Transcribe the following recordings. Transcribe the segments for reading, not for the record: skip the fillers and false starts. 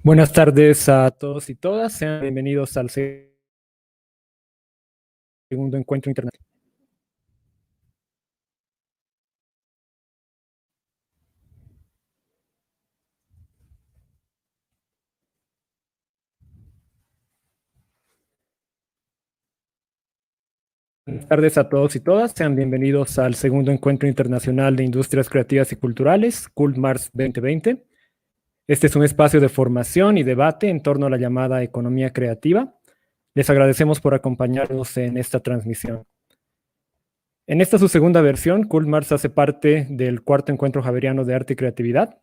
Buenas tardes a todos y todas. Sean bienvenidos al segundo encuentro internacional. Buenas tardes a todos y todas. Sean bienvenidos al segundo encuentro internacional de Industrias Creativas y Culturales, Cultmarts 2020. Este es un espacio de formación y debate en torno a la llamada economía creativa. Les agradecemos por acompañarnos en esta transmisión. En esta su segunda versión, Cultmarts hace parte del cuarto encuentro Javeriano de Arte y Creatividad.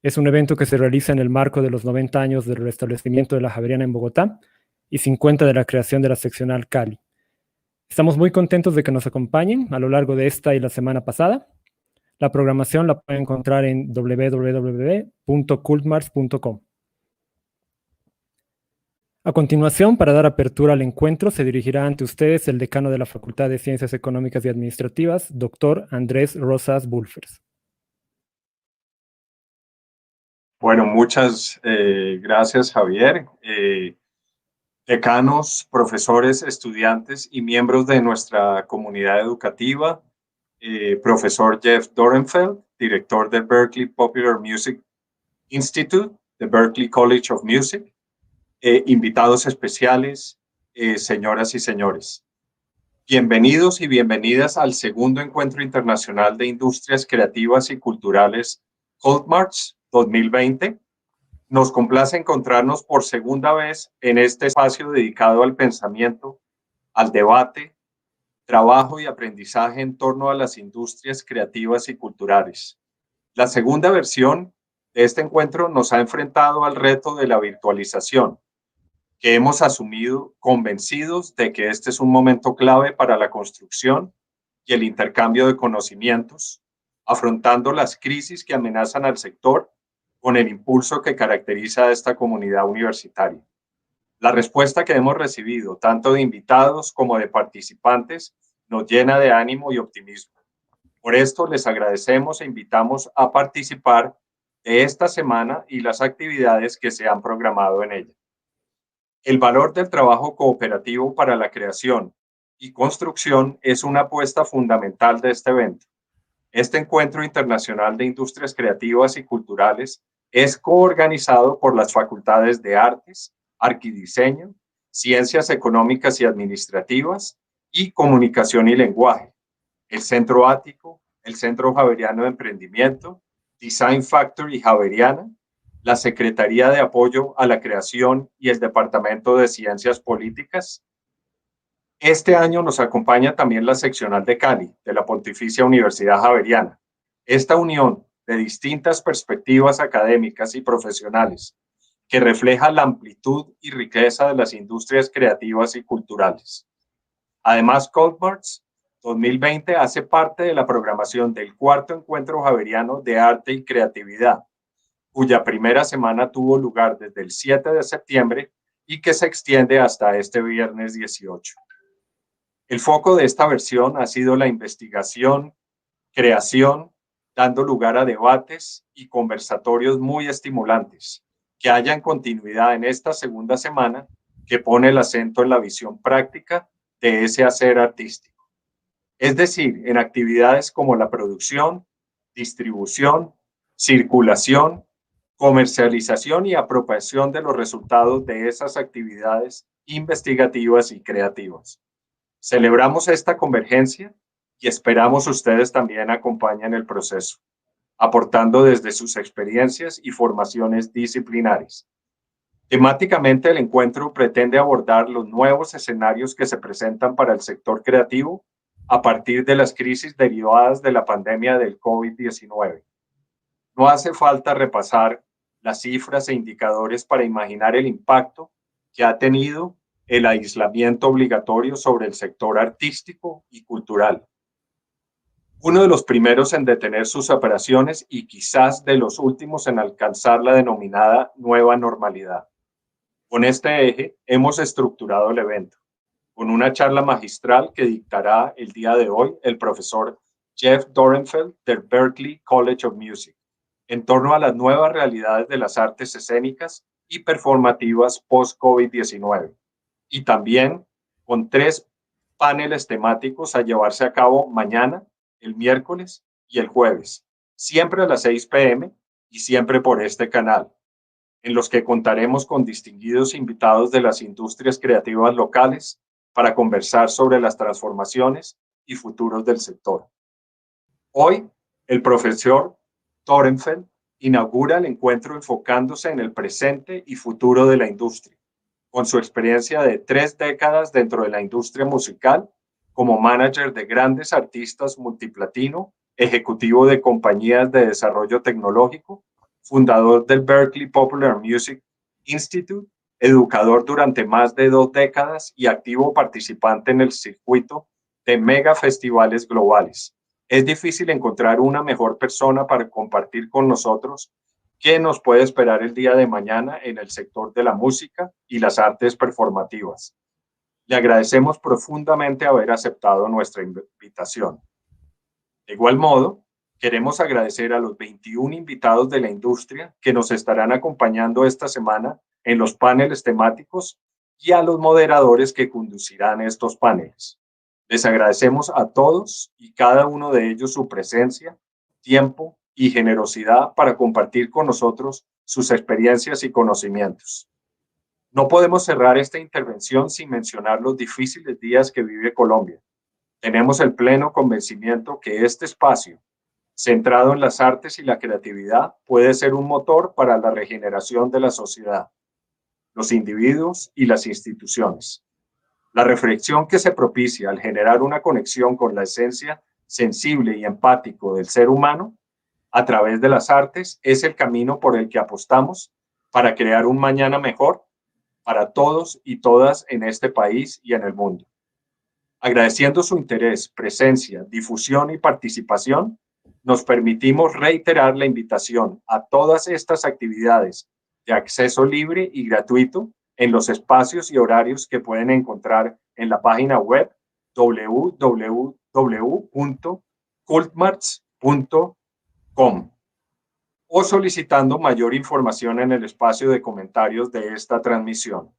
Es un evento que se realiza en el marco de los 90 años del restablecimiento de la Javeriana en Bogotá y 50 de la creación de la seccional Cali. Estamos muy contentos de que nos acompañen a lo largo de esta y la semana pasada. La programación la pueden encontrar en www.cultmarts.com. A continuación, para dar apertura al encuentro, se dirigirá ante ustedes el decano de la Facultad de Ciencias Económicas y Administrativas, doctor Andrés Rosas Bulfers. Bueno, muchas gracias, Javier. Decanos, profesores, estudiantes y miembros de nuestra comunidad educativa, profesor Jeff Dorenfeld, director del Berklee Popular Music Institute, de Berklee College of Music, invitados especiales, señoras y señores. Bienvenidos y bienvenidas al segundo Encuentro Internacional de Industrias Creativas y Culturales, Cultmarts 2020. Nos complace encontrarnos por segunda vez en este espacio dedicado al pensamiento, al debate, trabajo y aprendizaje en torno a las industrias creativas y culturales. La segunda versión de este encuentro nos ha enfrentado al reto de la virtualización, que hemos asumido convencidos de que este es un momento clave para la construcción y el intercambio de conocimientos, afrontando las crisis que amenazan al sector con el impulso que caracteriza a esta comunidad universitaria. La respuesta que hemos recibido, tanto de invitados como de participantes, nos llena de ánimo y optimismo. Por esto les agradecemos e invitamos a participar de esta semana y las actividades que se han programado en ella. El valor del trabajo cooperativo para la creación y construcción es una apuesta fundamental de este evento. Este Encuentro Internacional de Industrias Creativas y Culturales es coorganizado por las facultades de Artes, Arquidiseño, Ciencias Económicas y Administrativas y Comunicación y Lenguaje, el Centro Ático, el Centro Javeriano de Emprendimiento, Design Factory Javeriana, la Secretaría de Apoyo a la Creación y el Departamento de Ciencias Políticas. Este año nos acompaña también la seccional de Cali, de la Pontificia Universidad Javeriana. Esta unión de distintas perspectivas académicas y profesionales que refleja la amplitud y riqueza de las industrias creativas y culturales. Además, Cultmarts 2020 hace parte de la programación del cuarto Encuentro Javeriano de Arte y Creatividad, cuya primera semana tuvo lugar desde el 7 de septiembre y que se extiende hasta este viernes 18. El foco de esta versión ha sido la investigación, creación, dando lugar a debates y conversatorios muy estimulantes, que hayan continuidad en esta segunda semana, que pone el acento en la visión práctica de ese hacer artístico. Es decir, en actividades como la producción, distribución, circulación, comercialización y apropiación de los resultados de esas actividades investigativas y creativas. Celebramos esta convergencia y esperamos ustedes también acompañen el proceso, aportando desde sus experiencias y formaciones disciplinares. Temáticamente, el encuentro pretende abordar los nuevos escenarios que se presentan para el sector creativo a partir de las crisis derivadas de la pandemia del COVID-19. No hace falta repasar las cifras e indicadores para imaginar el impacto que ha tenido el aislamiento obligatorio sobre el sector artístico y cultural. Uno de los primeros en detener sus operaciones y quizás de los últimos en alcanzar la denominada nueva normalidad. Con este eje hemos estructurado el evento, con una charla magistral que dictará el día de hoy el profesor Jeff Dorenfeld del Berklee College of Music, en torno a las nuevas realidades de las artes escénicas y performativas post-COVID-19, y también con 3 paneles temáticos a llevarse a cabo mañana, el miércoles y el jueves, siempre a las 6 p.m. y siempre por este canal, en los que contaremos con distinguidos invitados de las industrias creativas locales para conversar sobre las transformaciones y futuros del sector. Hoy, el profesor Dorenfeld inaugura el encuentro enfocándose en el presente y futuro de la industria, con su experiencia de 3 décadas dentro de la industria musical como manager de grandes artistas multiplatino, ejecutivo de compañías de desarrollo tecnológico, fundador del Berklee Popular Music Institute, educador durante más de 2 décadas y activo participante en el circuito de mega festivales globales. Es difícil encontrar una mejor persona para compartir con nosotros qué nos puede esperar el día de mañana en el sector de la música y las artes performativas. Le agradecemos profundamente haber aceptado nuestra invitación. De igual modo, queremos agradecer a los 21 invitados de la industria que nos estarán acompañando esta semana en los paneles temáticos y a los moderadores que conducirán estos paneles. Les agradecemos a todos y cada uno de ellos su presencia, tiempo y generosidad para compartir con nosotros sus experiencias y conocimientos. No podemos cerrar esta intervención sin mencionar los difíciles días que vive Colombia. Tenemos el pleno convencimiento que este espacio, centrado en las artes y la creatividad, puede ser un motor para la regeneración de la sociedad, los individuos y las instituciones. La reflexión que se propicia al generar una conexión con la esencia sensible y empático del ser humano a través de las artes es el camino por el que apostamos para crear un mañana mejor para todos y todas en este país y en el mundo. Agradeciendo su interés, presencia, difusión y participación, nos permitimos reiterar la invitación a todas estas actividades de acceso libre y gratuito en los espacios y horarios que pueden encontrar en la página web www.cultmarts.com o solicitando mayor información en el espacio de comentarios de esta transmisión.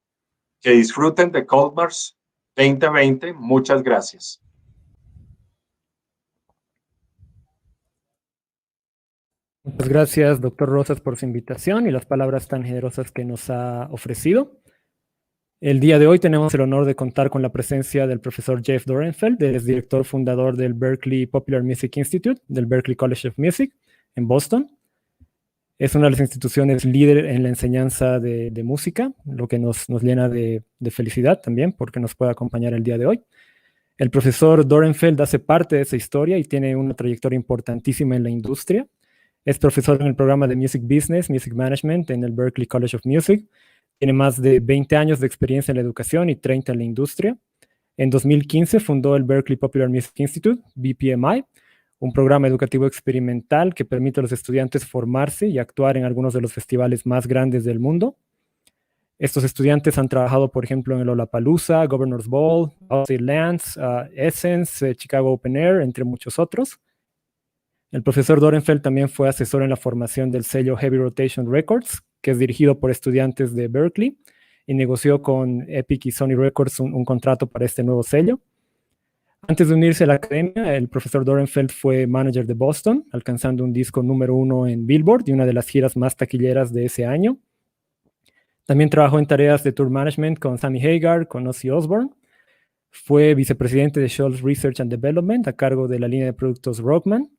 Que disfruten de Cultmarts 2020. Muchas gracias. Muchas gracias, doctor Rosas, por su invitación y las palabras tan generosas que nos ha ofrecido. El día de hoy tenemos el honor de contar con la presencia del profesor Jeff Dorenfeld, él es director fundador del Berklee Popular Music Institute, del Berklee College of Music en Boston. Es una de las instituciones líder en la enseñanza de música, lo que nos llena de felicidad también porque nos puede acompañar el día de hoy. El profesor Dorenfeld hace parte de esa historia y tiene una trayectoria importantísima en la industria. Es profesor en el programa de Music Business, Music Management en el Berklee College of Music. Tiene más de 20 años de experiencia en la educación y 30 en la industria. En 2015 fundó el Berklee Popular Music Institute, BPMI, un programa educativo experimental que permite a los estudiantes formarse y actuar en algunos de los festivales más grandes del mundo. Estos estudiantes han trabajado, por ejemplo, en el Lollapalooza, Governor's Ball, Outside Lands, Essence, Chicago Open Air, entre muchos otros. El profesor Dorenfeld también fue asesor en la formación del sello Heavy Rotation Records, que es dirigido por estudiantes de Berklee, y negoció con Epic y Sony Records un contrato para este nuevo sello. Antes de unirse a la academia, el profesor Dorenfeld fue manager de Boston, alcanzando un disco número 1 en Billboard y una de las giras más taquilleras de ese año. También trabajó en tareas de tour management con Sammy Hagar, con Ozzy Osbourne. Fue vicepresidente de Scholz Research and Development a cargo de la línea de productos Rockman.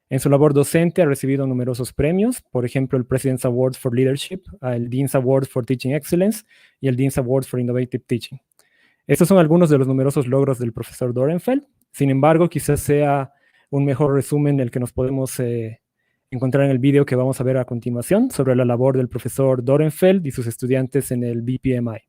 En su labor docente ha recibido numerosos premios, por ejemplo, el President's Award for Leadership, el Dean's Award for Teaching Excellence y el Dean's Award for Innovative Teaching. Estos son algunos de los numerosos logros del profesor Dorenfeld. Sin embargo, quizás sea un mejor resumen el que nos podemos encontrar en el video que vamos a ver a continuación sobre la labor del profesor Dorenfeld y sus estudiantes en el BPMI.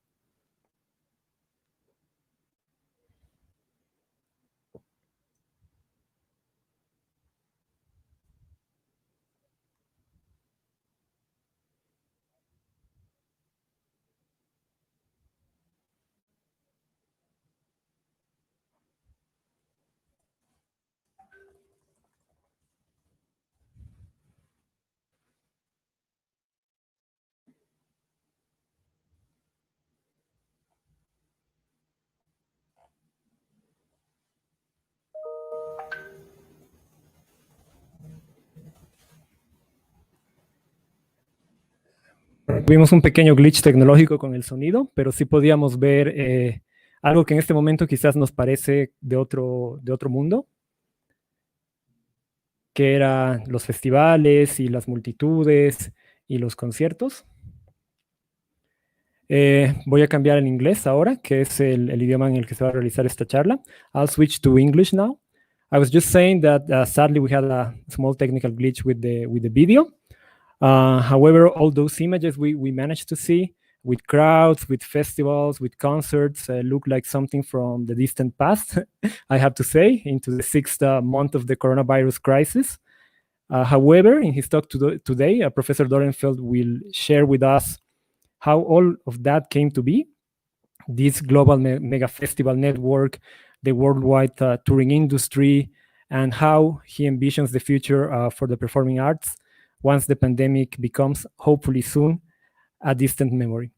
Tuvimos un pequeño glitch tecnológico con el sonido, pero sí podíamos ver algo que en este momento quizás nos parece de otro mundo, que eran los festivales y las multitudes y los conciertos. Voy a cambiar al inglés ahora, que es el idioma en el que se va a realizar esta charla. I'll switch to English now. I was just saying that sadly we had a small technical glitch with the video. However, all those images we managed to see with crowds, with festivals, with concerts look like something from the distant past, I have to say, into the sixth month of the coronavirus crisis. However, in his talk today, Professor Dorenfeld will share with us how all of that came to be, this global mega festival network, the worldwide touring industry, and how he envisions the future for the performing arts once the pandemic becomes, hopefully soon, a distant memory.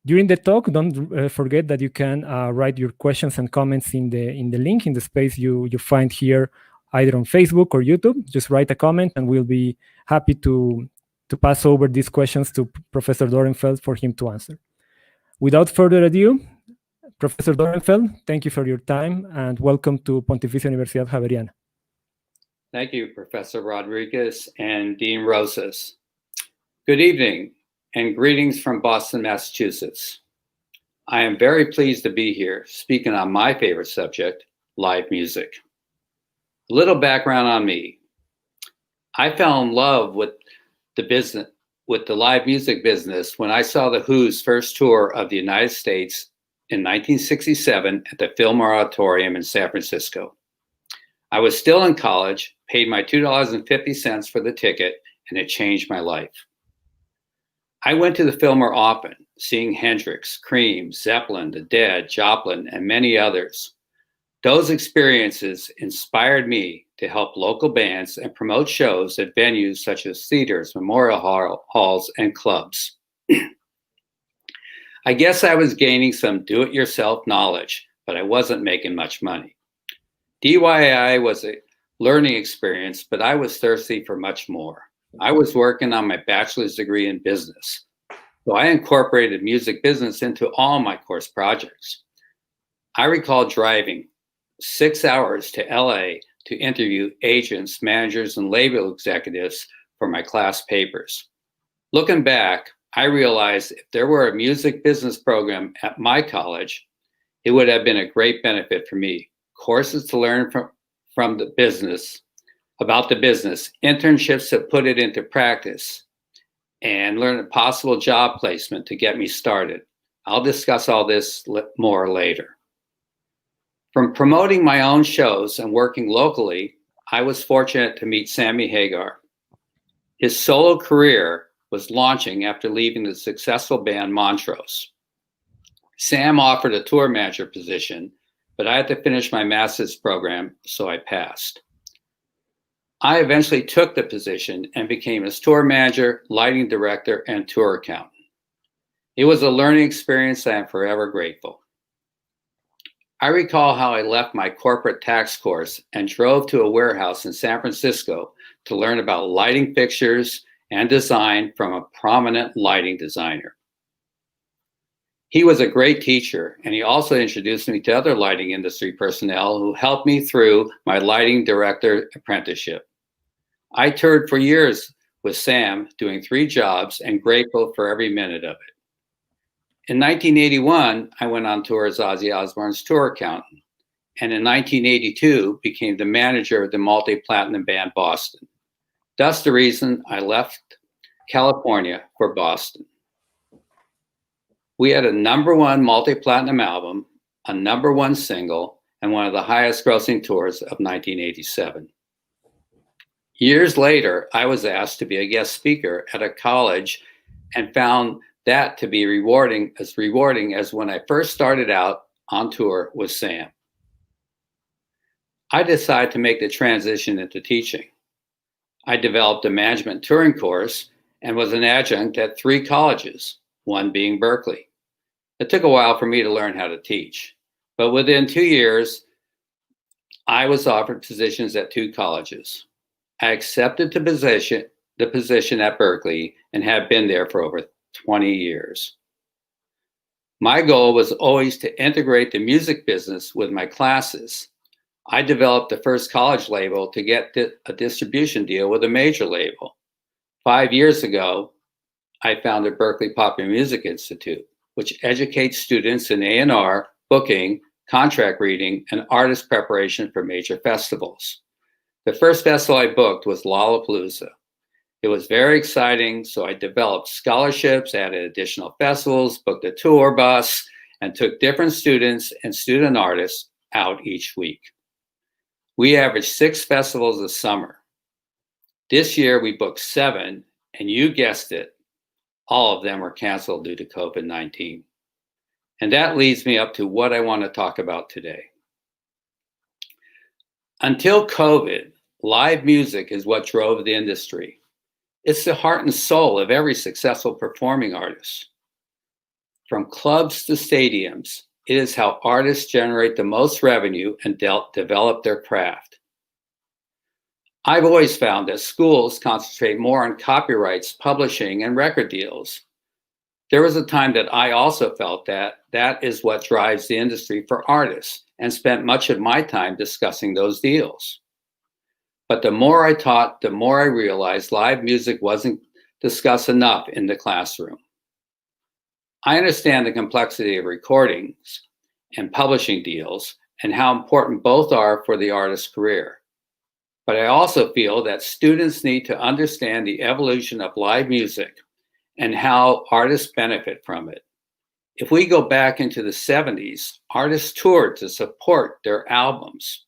During the talk, don't forget that you can write your questions and comments in the link, in the space you find here, either on Facebook or YouTube. Just write a comment and we'll be happy to pass over these questions to Professor Dorenfeld for him to answer. Without further ado, Professor Dorenfeld, thank you for your time and welcome to Pontificia Universidad Javeriana. Thank you, Professor Rodriguez and Dean Rosas. Good evening and greetings from Boston, Massachusetts. I am very pleased to be here speaking on my favorite subject, live music. A little background on me. I fell in love with the live music business when I saw the Who's first tour of the United States in 1967 at the Fillmore Auditorium in San Francisco. I was still in college, paid my $2.50 for the ticket, and it changed my life. I went to the Fillmore often, seeing Hendrix, Cream, Zeppelin, The Dead, Joplin, and many others. Those experiences inspired me to help local bands and promote shows at venues such as theaters, memorial halls, and clubs. I guess I was gaining some do-it-yourself knowledge, but I wasn't making much money. DIY was a learning experience, but I was thirsty for much more. I was working on my bachelor's degree in business, so I incorporated music business into all my course projects. I recall driving 6 hours to LA to interview agents, managers, and label executives for my class papers. Looking back, I realized if there were a music business program at my college, it would have been a great benefit for me. Courses to learn from the business, about the business, internships to put it into practice, and learn a possible job placement to get me started. I'll discuss all this more later. From promoting my own shows and working locally, I was fortunate to meet Sammy Hagar. His solo career was launching after leaving the successful band Montrose. Sam offered a tour manager position, but I had to finish my master's program, so I passed. I eventually took the position and became a tour manager, lighting director, and tour accountant. It was a learning experience I am forever grateful. I recall how I left my corporate tax course and drove to a warehouse in San Francisco to learn about lighting fixtures and design from a prominent lighting designer. He was a great teacher, and he also introduced me to other lighting industry personnel who helped me through my lighting director apprenticeship. I toured for years with Sam, doing 3 jobs, and grateful for every minute of it. In 1981, I went on tour as Ozzy Osbourne's tour accountant, and in 1982 became the manager of the multi-platinum band Boston. That's the reason I left California for Boston. We had a #1 multi-platinum album, a #1 single, and one of the highest grossing tours of 1987. Years later, I was asked to be a guest speaker at a college and found that to be rewarding as when I first started out on tour with Sam. I decided to make the transition into teaching. I developed a management touring course and was an adjunct at 3 colleges, one being Berklee. It took a while for me to learn how to teach, but within 2 years, I was offered positions at 2 colleges. I accepted the position the position at Berklee and have been there for over 20 years. My goal was always to integrate the music business with my classes. I developed the first college label to get a distribution deal with a major label. 5 years ago, I founded Berklee Popular Music Institute, which educates students in A&R, booking, contract reading, and artist preparation for major festivals. The first festival I booked was Lollapalooza. It was very exciting, so I developed scholarships, added additional festivals, booked a tour bus, and took different students and student artists out each week. We averaged 6 festivals a summer. This year we booked 7, and you guessed it, all of them were canceled due to COVID-19. And that leads me up to what I want to talk about today. Until COVID, live music is what drove the industry. It's the heart and soul of every successful performing artist. From clubs to stadiums, it is how artists generate the most revenue and develop their craft. I've always found that schools concentrate more on copyrights, publishing, and record deals. There was a time that I also felt that that is what drives the industry for artists, and spent much of my time discussing those deals. But the more I taught, the more I realized live music wasn't discussed enough in the classroom. I understand the complexity of recordings and publishing deals and how important both are for the artist's career. But I also feel that students need to understand the evolution of live music and how artists benefit from it. If we go back into the 70s, artists toured to support their albums.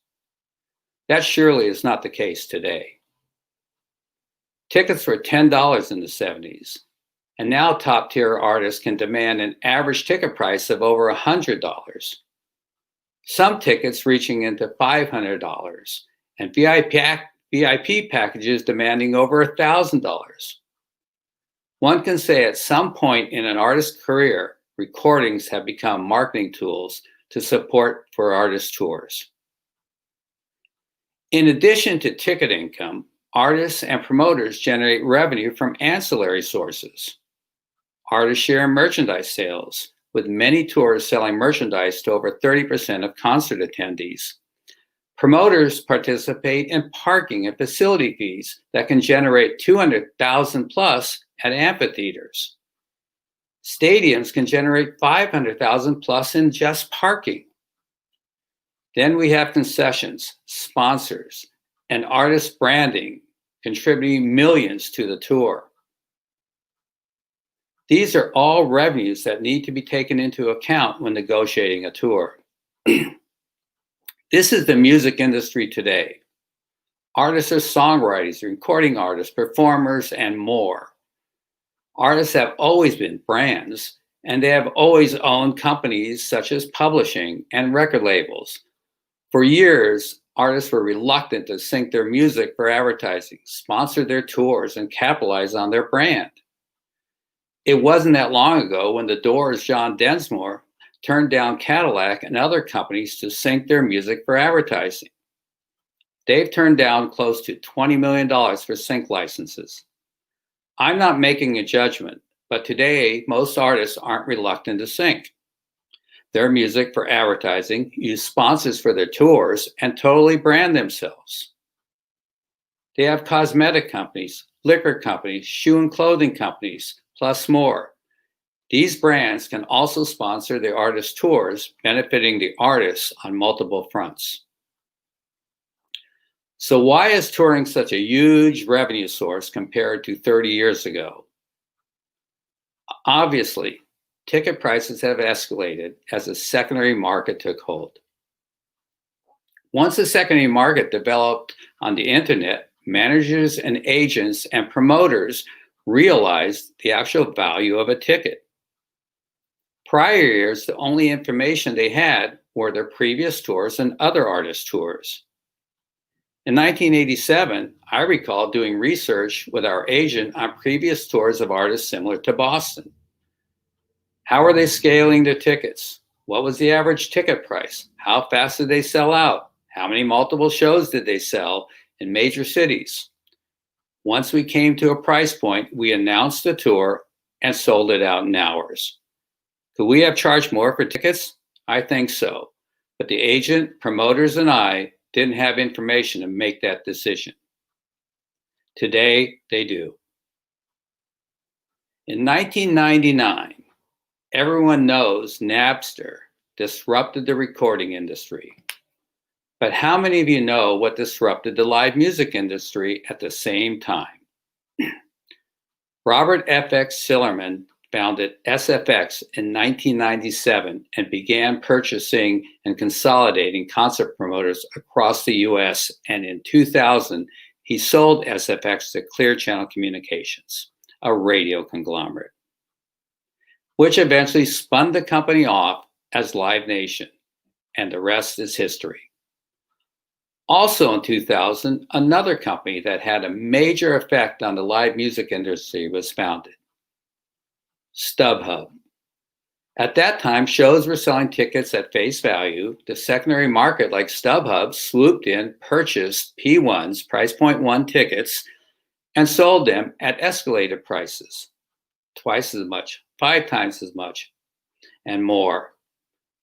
That surely is not the case today. Tickets were $10 in the 70s, and now top-tier artists can demand an average ticket price of over $100. Some tickets reaching into $500, and VIP packages demanding over $1,000. One can say at some point in an artist's career, recordings have become marketing tools to support for artist tours. In addition to ticket income, artists and promoters generate revenue from ancillary sources. Artists share merchandise sales, with many tours selling merchandise to over 30% of concert attendees. Promoters participate in parking and facility fees that can generate $200,000 plus at amphitheaters. Stadiums can generate $500,000 plus in just parking. Then we have concessions, sponsors, and artist branding contributing millions to the tour. These are all revenues that need to be taken into account when negotiating a tour. This is the music industry today. Artists are songwriters, recording artists, performers, and more. Artists have always been brands, and they have always owned companies such as publishing and record labels. For years, artists were reluctant to sync their music for advertising, sponsor their tours, and capitalize on their brand. It wasn't that long ago when the Doors' John Densmore turned down Cadillac and other companies to sync their music for advertising. They've turned down close to $20 million for sync licenses. I'm not making a judgment, but today most artists aren't reluctant to sync their music for advertising, use sponsors for their tours, and totally brand themselves. They have cosmetic companies, liquor companies, shoe and clothing companies, plus more. These brands can also sponsor the artist tours, benefiting the artists on multiple fronts. So why is touring such a huge revenue source compared to 30 years ago? Obviously, ticket prices have escalated as the secondary market took hold. Once the secondary market developed on the internet, managers and agents and promoters realized the actual value of a ticket. Prior years, the only information they had were their previous tours and other artist tours. In 1987, I recall doing research with our agent on previous tours of artists similar to Boston. How are they scaling their tickets? What was the average ticket price? How fast did they sell out? How many multiple shows did they sell in major cities? Once we came to a price point, we announced the tour and sold it out in hours. Could we have charged more for tickets? I think so. But the agent, promoters, and I didn't have information to make that decision. Today, they do. In 1999, everyone knows Napster disrupted the recording industry. But how many of you know what disrupted the live music industry at the same time? Robert F.X. Sillerman founded SFX in 1997 and began purchasing and consolidating concert promoters across the US. And in 2000, he sold SFX to Clear Channel Communications, a radio conglomerate, which eventually spun the company off as Live Nation, and the rest is history. Also in 2000, another company that had a major effect on the live music industry was founded, Stubhub. At that time, shows were selling tickets at face value. The secondary market, like Stubhub, swooped in, purchased P1s, price point 1 tickets, and sold them at escalated prices, twice as much, 5 times as much, and more.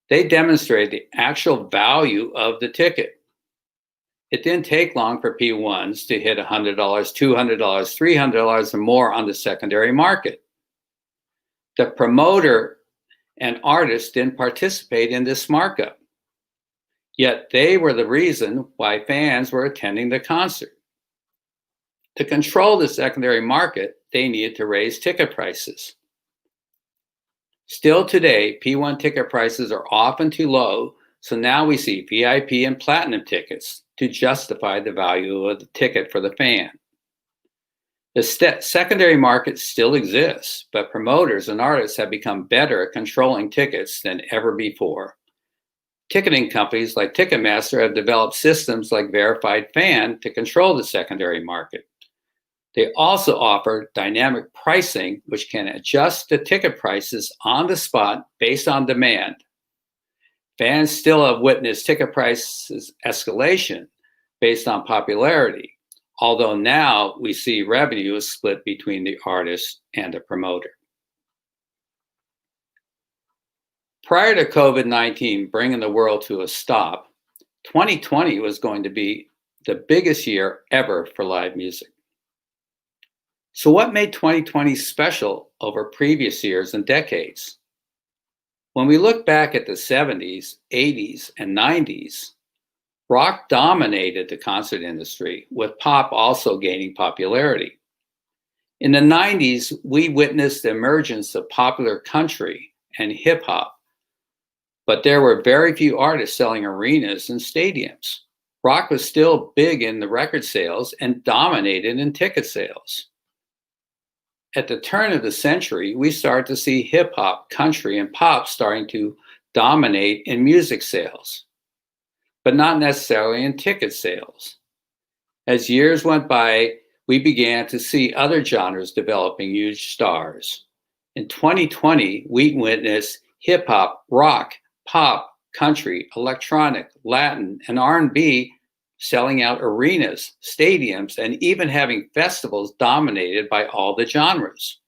They demonstrated the actual value of the ticket. It didn't take long for P1s to hit $100, $200, $300 or more on the secondary market. The promoter and artist didn't participate in this markup, yet they were the reason why fans were attending the concert. To control the secondary market, they needed to raise ticket prices. Still today, P1 ticket prices are often too low, so now we see VIP and platinum tickets to justify the value of the ticket for the fan. The secondary market still exists, but promoters and artists have become better at controlling tickets than ever before. Ticketing companies like Ticketmaster have developed systems like Verified Fan to control the secondary market. They also offer dynamic pricing, which can adjust the ticket prices on the spot based on demand. Fans still have witnessed ticket prices escalation based on popularity, although now we see revenue is split between the artist and the promoter. Prior to COVID-19 bringing the world to a stop, 2020 was going to be the biggest year ever for live music. So what made 2020 special over previous years and decades? When we look back at the 70s, 80s, and 90s, rock dominated the concert industry, with pop also gaining popularity. In the 90s, we witnessed the emergence of popular country and hip hop, but there were very few artists selling arenas and stadiums. Rock was still big in the record sales and dominated in ticket sales. At the turn of the century, we started to see hip hop, country, and pop starting to dominate in music sales, but not necessarily in ticket sales. As years went by, we began to see other genres developing huge stars. In 2020, we witnessed hip hop, rock, pop, country, electronic, Latin, and R&B selling out arenas, stadiums, and even having festivals dominated by all the genres.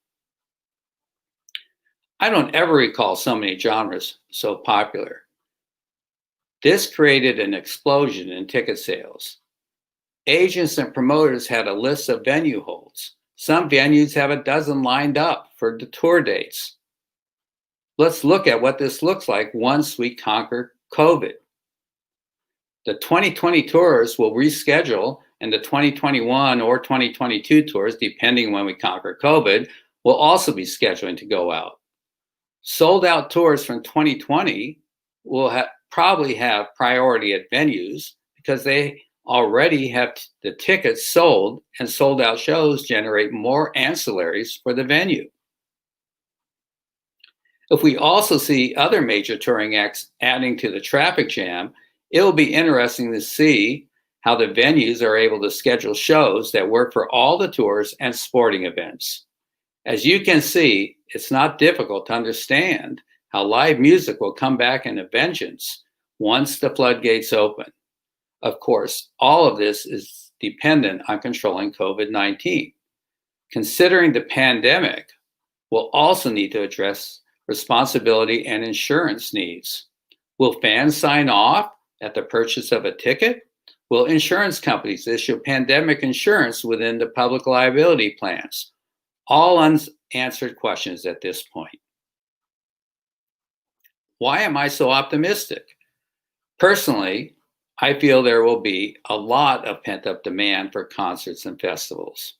I don't ever recall so many genres so popular. This created an explosion in ticket sales. Agents and promoters had a list of venue holds. Some venues have a dozen lined up for the tour dates. Let's look at what this looks like once we conquer COVID. The 2020 tours will reschedule, and the 2021 or 2022 tours, depending when we conquer COVID, will also be scheduling to go out. Sold out tours from 2020 will probably have priority at venues because they already have the tickets sold, and sold out shows generate more ancillaries for the venue. If we also see other major touring acts adding to the traffic jam, it will be interesting to see how the venues are able to schedule shows that work for all the tours and sporting events. As you can see, it's not difficult to understand how live music will come back in a vengeance once the floodgates open. Of course, all of this is dependent on controlling COVID-19. Considering the pandemic, we'll also need to address responsibility and insurance needs. Will fans sign off at the purchase of a ticket? Will insurance companies issue pandemic insurance within the public liability plans? All unanswered questions at this point. Why am I so optimistic? Personally, I feel there will be a lot of pent-up demand for concerts and festivals.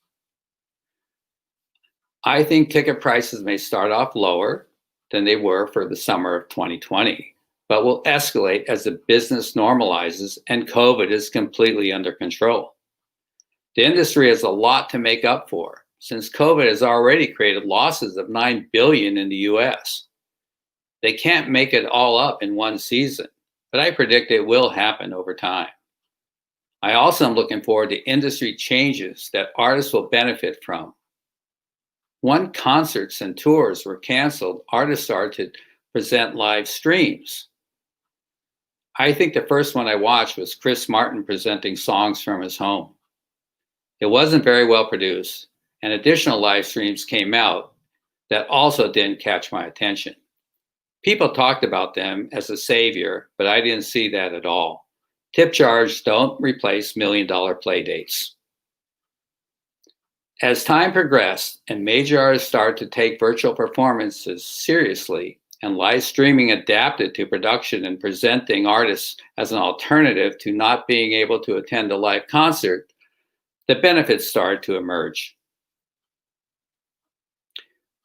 I think ticket prices may start off lower than they were for the summer of 2020, but will escalate as the business normalizes and COVID is completely under control. The industry has a lot to make up for, since COVID has already created losses of $9 billion in the US. They can't make it all up in one season, but I predict it will happen over time. I also am looking forward to industry changes that artists will benefit from. When concerts and tours were canceled, artists started to present live streams. I think the first one I watched was Chris Martin presenting songs from his home. It wasn't very well produced, and additional live streams came out that also didn't catch my attention. People talked about them as a savior, but I didn't see that at all. Tip jars don't replace million-dollar play dates. As time progressed and major artists started to take virtual performances seriously, and live streaming adapted to production and presenting artists as an alternative to not being able to attend a live concert, the benefits started to emerge.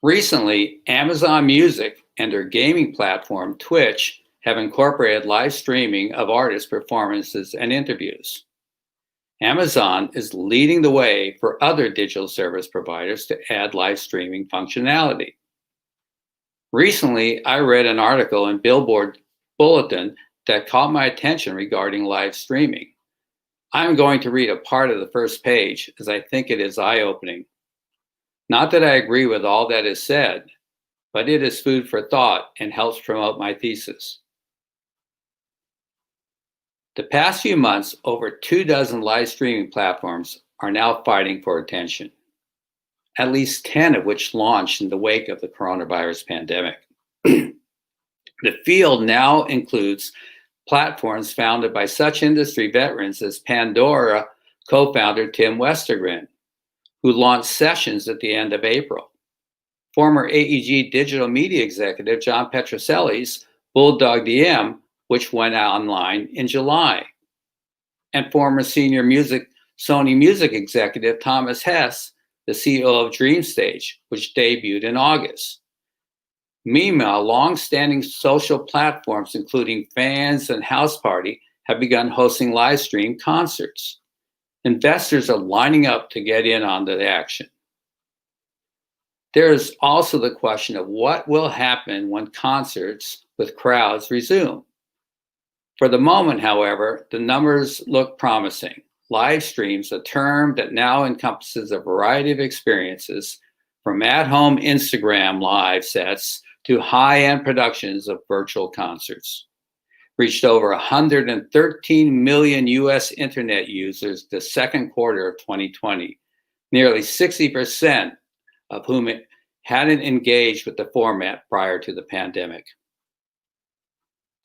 Recently, Amazon Music and their gaming platform, Twitch, have incorporated live streaming of artist performances and interviews. Amazon is leading the way for other digital service providers to add live streaming functionality. Recently, I read an article in Billboard Bulletin that caught my attention regarding live streaming. I'm going to read a part of the first page as I think it is eye-opening. Not that I agree with all that is said, but it is food for thought and helps promote my thesis. The past few months, over 24 live streaming platforms are now fighting for attention, at least 10 of which launched in the wake of the coronavirus pandemic. The field now includes platforms founded by such industry veterans as Pandora co-founder Tim Westergren, who launched Sessions at the end of April. Former AEG digital media executive John Petroselli's Bulldog DM, which went online in July. And former senior Sony music executive Thomas Hess, the CEO of DreamStage, which debuted in August. Meanwhile, long-standing social platforms, including Fans and House Party, have begun hosting live stream concerts. Investors are lining up to get in on the action. There is also the question of what will happen when concerts with crowds resume. For the moment, however, the numbers look promising. Live streams, a term that now encompasses a variety of experiences, from at-home Instagram live sets to high-end productions of virtual concerts, reached over 113 million US internet users the second quarter of 2020, nearly 60% of whom hadn't engaged with the format prior to the pandemic.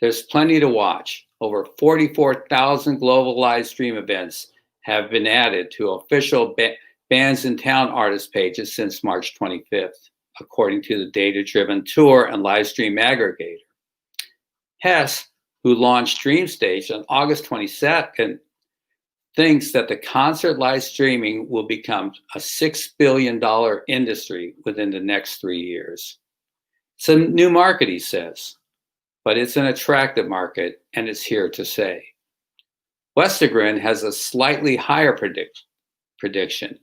There's plenty to watch. Over 44,000 global live stream events have been added to official Bands in Town artist pages since March 25th, according to the data-driven tour and live stream aggregator. Hess, who launched DreamStage on August 22nd, thinks that the concert live streaming will become a $6 billion industry within the next 3 years. It's a new market, he says, but it's an attractive market and it's here to stay. Westergren has a slightly higher prediction,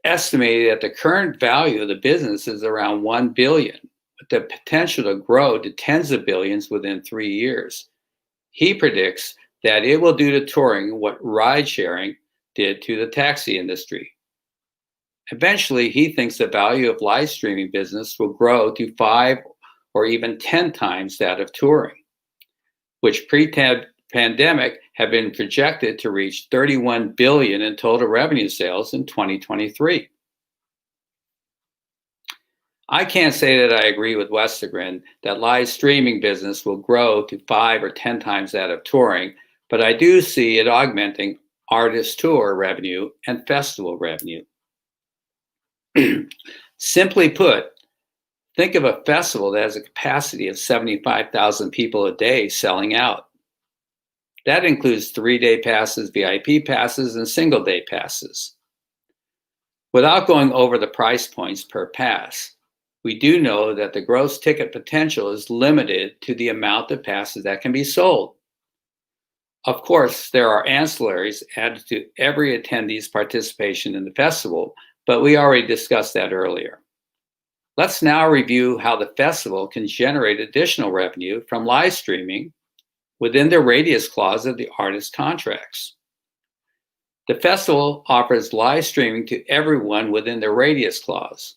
estimated that the current value of the business is around $1 billion, with the potential to grow to tens of billions within 3 years. He predicts that it will do to touring what ride sharing did to the taxi industry. Eventually, he thinks the value of live streaming business will grow to 5 or even 10 times that of touring, which pandemic have been projected to reach $31 billion in total revenue sales in 2023. I can't say that I agree with Westergren that live streaming business will grow to 5 or 10 times that of touring, but I do see it augmenting artist tour revenue and festival revenue. Simply put, think of a festival that has a capacity of 75,000 people a day selling out. That includes 3-day passes, VIP passes, and single-day passes. Without going over the price points per pass, we do know that the gross ticket potential is limited to the amount of passes that can be sold. Of course, there are ancillaries added to every attendee's participation in the festival, but we already discussed that earlier. Let's now review how the festival can generate additional revenue from live streaming within the radius clause of the artist contracts. The festival offers live streaming to everyone within the radius clause.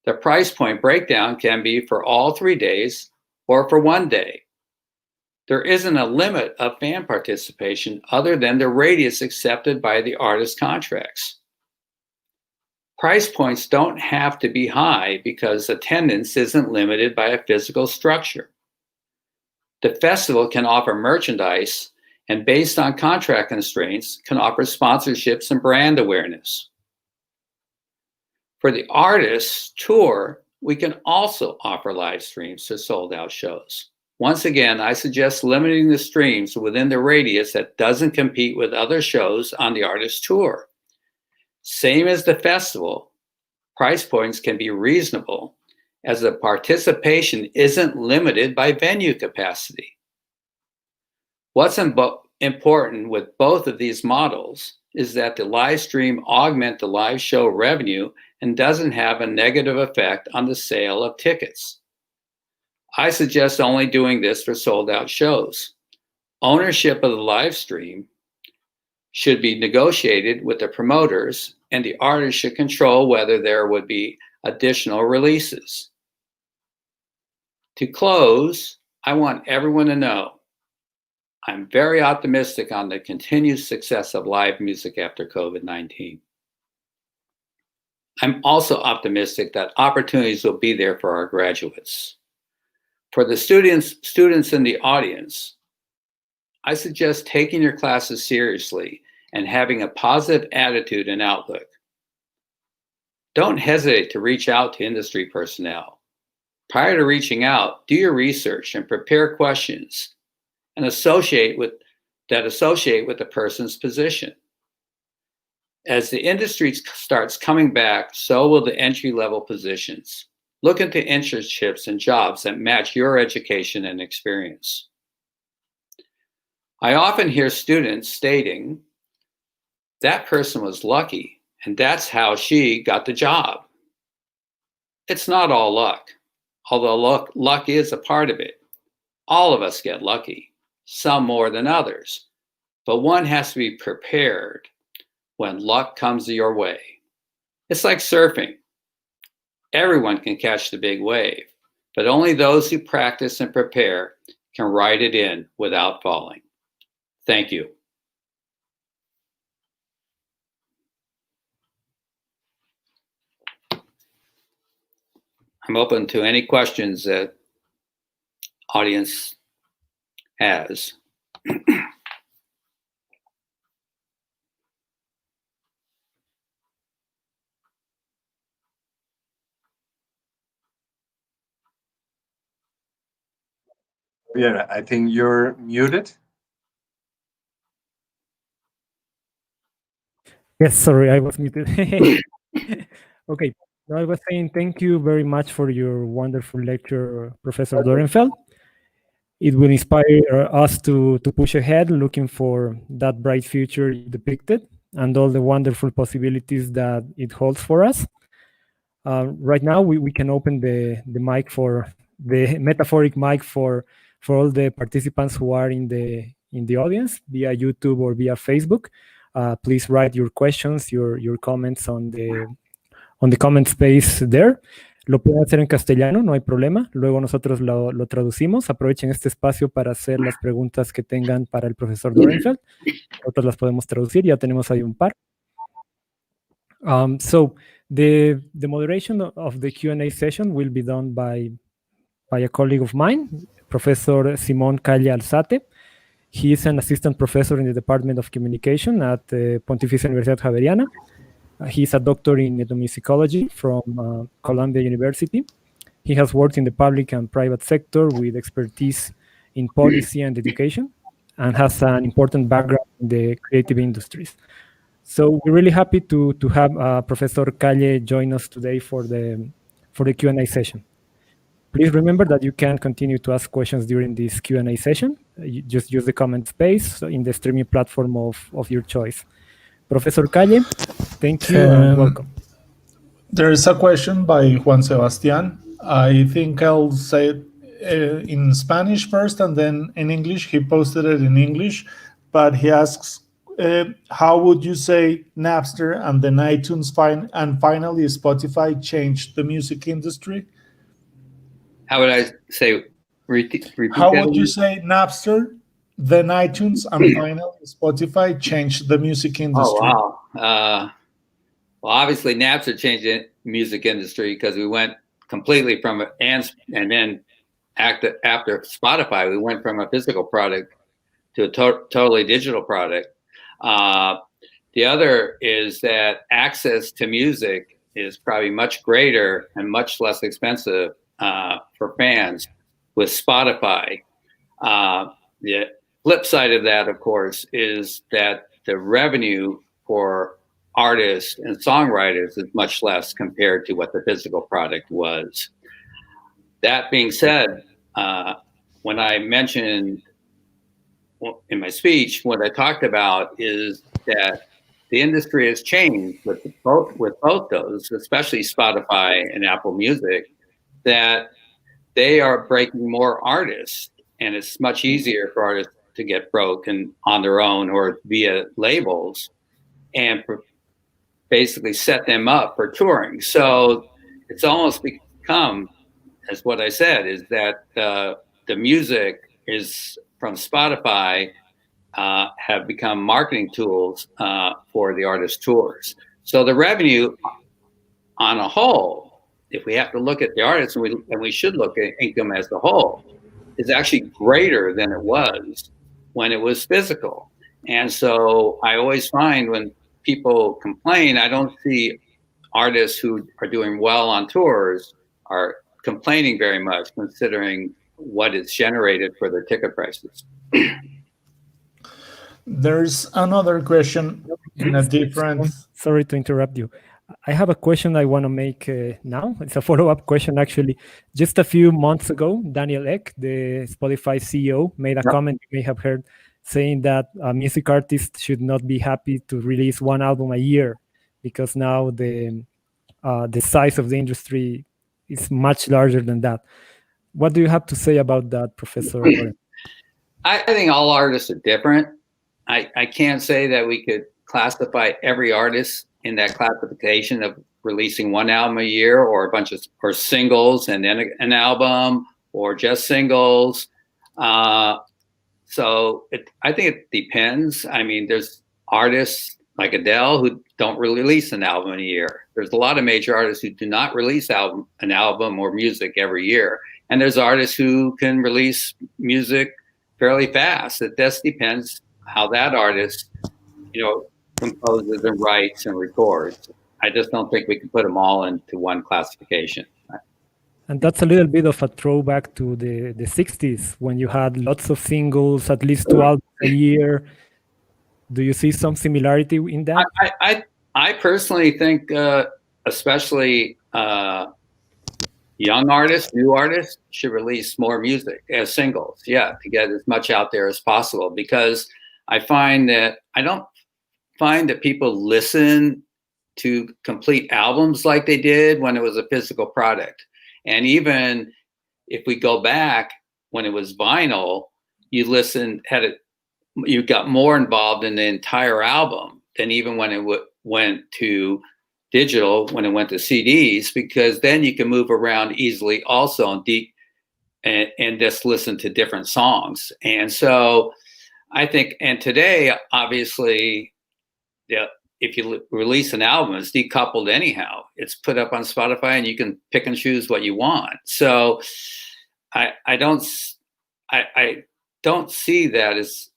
The price point breakdown can be for all 3 days or for 1 day. There isn't a limit of fan participation other than the radius accepted by the artist contracts. Price points don't have to be high because attendance isn't limited by a physical structure. The festival can offer merchandise and, based on contract constraints, can offer sponsorships and brand awareness. For the artist's tour, we can also offer live streams to sold-out shows. Once again, I suggest limiting the streams within the radius that doesn't compete with other shows on the artist's tour. Same as the festival, price points can be reasonable as the participation isn't limited by venue capacity. What's important with both of these models is that the live stream augment the live show revenue and doesn't have a negative effect on the sale of tickets. I suggest only doing this for sold-out shows. Ownership of the live stream should be negotiated with the promoters, and the artist should control whether there would be additional releases. To close, I want everyone to know I'm very optimistic on the continued success of live music after COVID-19. I'm also optimistic that opportunities will be there for our graduates. For the students in the audience, I suggest taking your classes seriously and having a positive attitude and outlook. Don't hesitate to reach out to industry personnel. Prior to reaching out, do your research and prepare questions and associate with the person's position. As the industry starts coming back, so will the entry-level positions. Look into internships and jobs that match your education and experience. I often hear students stating, that person was lucky, and that's how she got the job. It's not all luck, although luck is a part of it. All of us get lucky, some more than others, but one has to be prepared when luck comes your way. It's like surfing. Everyone can catch the big wave, but only those who practice and prepare can ride it in without falling. Thank you. I'm open to any questions that audience has. Yeah, I think you're muted. Yes, sorry, I was muted. Okay, no, I was saying thank you very much for your wonderful lecture, Professor Dorenfeld. It will inspire us to push ahead, looking for that bright future you depicted and all the wonderful possibilities that it holds for us. Right now, we can open the mic for the metaphoric mic for all the participants who are in the audience via YouTube or via Facebook. Please write your questions, your comments on the comment space there. Lo pueden hacer en castellano, no hay problema. Luego nosotros lo traducimos. Aprovechen este espacio para hacer las preguntas que tengan para el profesor Dorenfeld. Nosotros las podemos traducir, ya tenemos ahí un par. So the moderation of the Q&A session will be done by a colleague of mine, Professor Simón Calle Alzate. He is an assistant professor in the Department of Communication at Pontificia Universidad Javeriana. He's a doctor in ethnomusicology from Columbia University. He has worked in the public and private sector with expertise in policy and education, and has an important background in the creative industries. So we're really happy to have Professor Calle join us today for the Q&A session. Please remember that you can continue to ask questions during this Q&A session. You just use the comment space in the streaming platform of your choice. Professor Calle, thank you and welcome. There is a question by Juan Sebastián. I think I'll say it in Spanish first and then in English. He posted it in English, but he asks, how would you say Napster and then iTunes and finally Spotify changed the music industry? How would I say? Repeat How that would you say Napster, then iTunes, and finally Spotify changed the music industry? Oh, wow. Well, obviously Napster changed the music industry because we went completely from it, and then after Spotify, we went from a physical product to a totally digital product. The other is that access to music is probably much greater and much less expensive for fans with Spotify. The flip side of that, of course, is that the revenue for artists and songwriters is much less compared to what the physical product was. That being said, when I mentioned in my speech, what I talked about is that the industry has changed with both those, especially Spotify and Apple Music, that they are breaking more artists, and it's much easier for artists to get broken on their own or via labels and basically set them up for touring. So it's almost become, as what I said, is that the music is from Spotify have become marketing tools for the artist tours. So the revenue on a whole, if we have to look at the artists, and we should look at income as a whole, is actually greater than it was when it was physical. And so I always find when people complain, I don't see artists who are doing well on tours are complaining very much, considering what is generated for their ticket prices. There's another question in a different... Sorry to interrupt you. I have a question I want to make now. It's a follow-up question, actually. Just a few months ago, Daniel Ek, the Spotify CEO, made a comment you may have heard, saying that a music artist should not be happy to release one album a year, because now the size of the industry is much larger than that. What do you have to say about that, Professor? I think all artists are different. I can't say that we could classify every artist in that classification of releasing one album a year or a bunch of singles and then an album or just singles. So I think it depends. I mean, there's artists like Adele who don't really release an album in a year. There's a lot of major artists who do not release an album or music every year. And there's artists who can release music fairly fast. It just depends how that artist, composes and writes and records. I just don't think we can put them all into one classification. And that's a little bit of a throwback to the 60s, when you had lots of singles, at least 2 albums a year. Do you see some similarity in that? I personally think, especially young artists, new artists, should release more music as singles, to get as much out there as possible. Because I find that I don't find that people listen to complete albums like they did when it was a physical product. And even if we go back when it was vinyl, you got more involved in the entire album than even when it went to digital when it went to CDs, because then you can move around easily also and just listen to different songs. And so I think, and today, obviously, if you release an album, it's decoupled anyhow. It's put up on Spotify and you can pick and choose what you want. So I don't see that as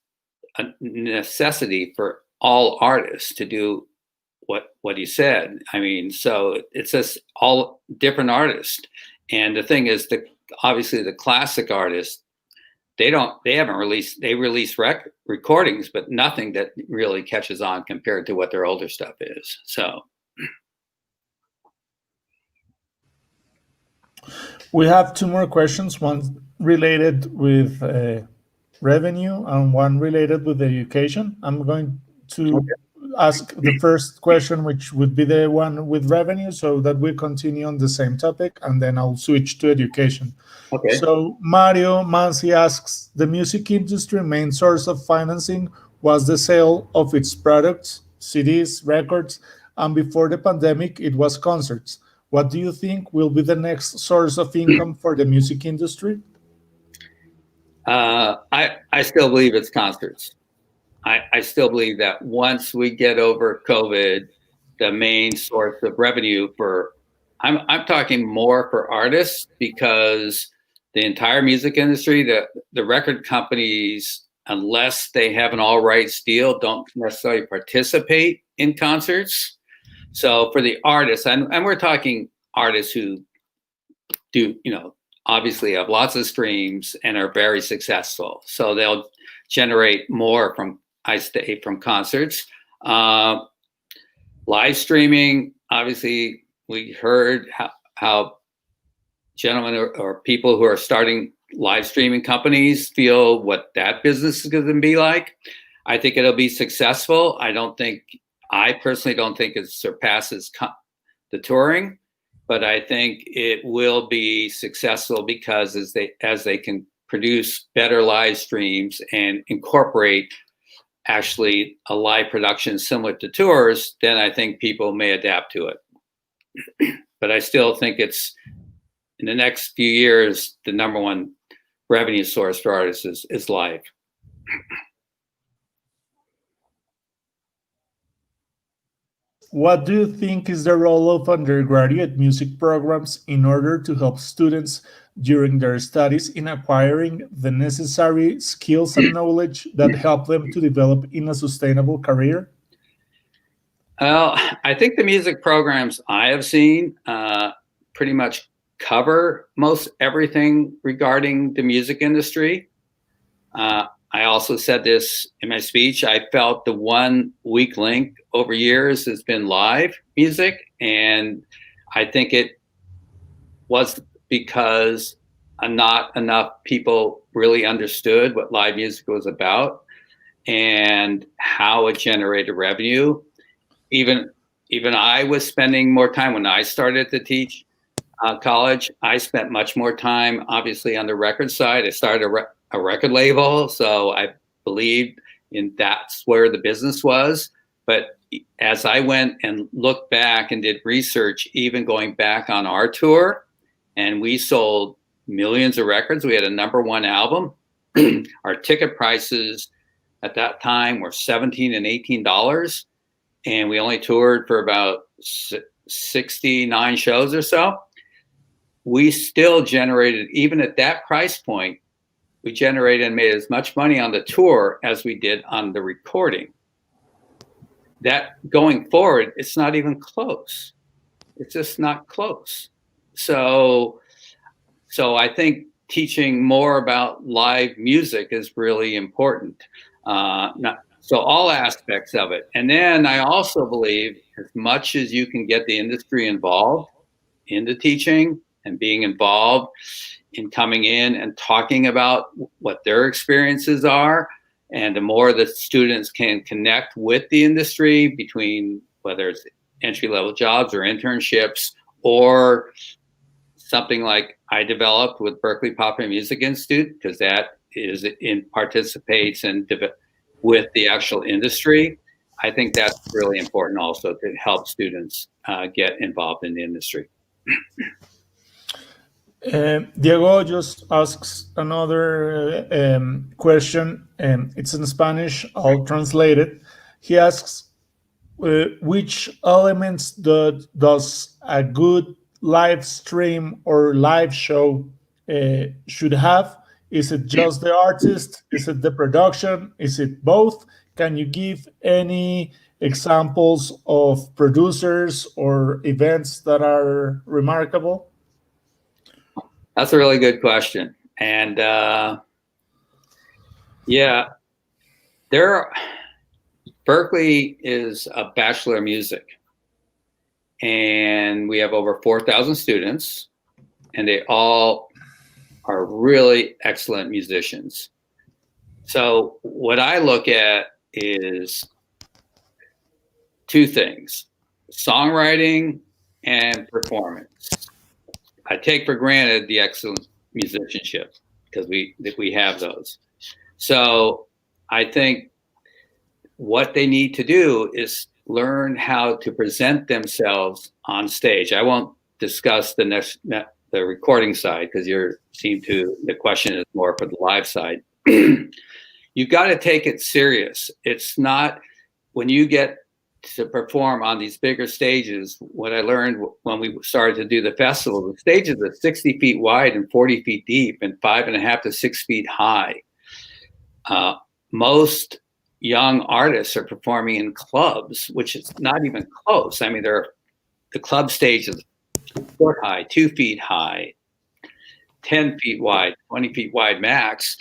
a necessity for all artists to do what he said. I mean, so it's just all different artists. And the thing is, obviously the classic artists, they release recordings, but nothing that really catches on compared to what their older stuff is. So we have two more questions, one related with revenue and one related with education. I'm going to ask the first question, which would be the one with revenue, so that we continue on the same topic, and then I'll switch to education. Okay. So Mario Mansi asks, the music industry main source of financing was the sale of its products, CDs, records, and before the pandemic, it was concerts. What do you think will be the next source of income for the music industry? I still believe it's concerts. I still believe that once we get over COVID, the main source of revenue I'm talking more for artists, because the entire music industry, the record companies, unless they have an all rights deal, don't necessarily participate in concerts. So for the artists, and we're talking artists who do, obviously have lots of streams and are very successful. So they'll generate more from concerts. Live streaming, obviously, we heard how gentlemen or people who are starting live streaming companies feel what that business is going to be like. I think it'll be successful. I personally don't think it surpasses the touring, but I think it will be successful because as they can produce better live streams and incorporate actually a live production similar to tours, then I think people may adapt to it. But I still think it's, in the next few years, the number one revenue source for artists is live. What do you think is the role of undergraduate music programs in order to help students during their studies in acquiring the necessary skills and knowledge that help them to develop in a sustainable career? Well, I think the music programs I have seen pretty much cover most everything regarding the music industry. I also said this in my speech. I felt the one weak link over years has been live music. And I think it was because not enough people really understood what live music was about and how it generated revenue. Even I was spending more time when I started to teach college. I spent much more time, obviously, on the record side. I started a record label, so I believed that's where the business was. But as I went and looked back and did research, even going back on our tour, and we sold millions of records. We had a '1 album. Our ticket prices at that time were $17 and $18. And we only toured for about 69 shows or so. We still generated, even at that price point, we generated and made as much money on the tour as we did on the recording. That going forward, it's not even close. It's just not close. So I think teaching more about live music is really important. So all aspects of it. And then I also believe as much as you can get the industry involved in the teaching and being involved in coming in and talking about what their experiences are, and the more the students can connect with the industry between whether it's entry-level jobs or internships or something like I developed with Berklee Popular Music Institute, because that participates and with the actual industry. I think that's really important also to help students get involved in the industry. Diego just asks another question. It's in Spanish. I'll translate it. He asks, which elements does a good live stream or live show should have? Is it just the artist? Is it the production? Is it both? Can you give any examples of producers or events that are remarkable? That's a really good question. And yeah, Berklee is a Bachelor of Music. And we have over 4,000 students, and they all are really excellent musicians. So what I look at is two things: songwriting and performance. I take for granted the excellent musicianship because we have those. So I think what they need to do is learn how to present themselves on stage. I won't discuss the recording side because the question is more for the live side. You've got to take it serious. It's not when you get to perform on these bigger stages. What I learned when we started to do the festival, the stages are 60 feet wide and 40 feet deep and 5.5 to 6 feet high. Most young artists are performing in clubs, which is not even close. I mean, the club stage is 1 foot high, 2 feet high, 10 feet wide, 20 feet wide max.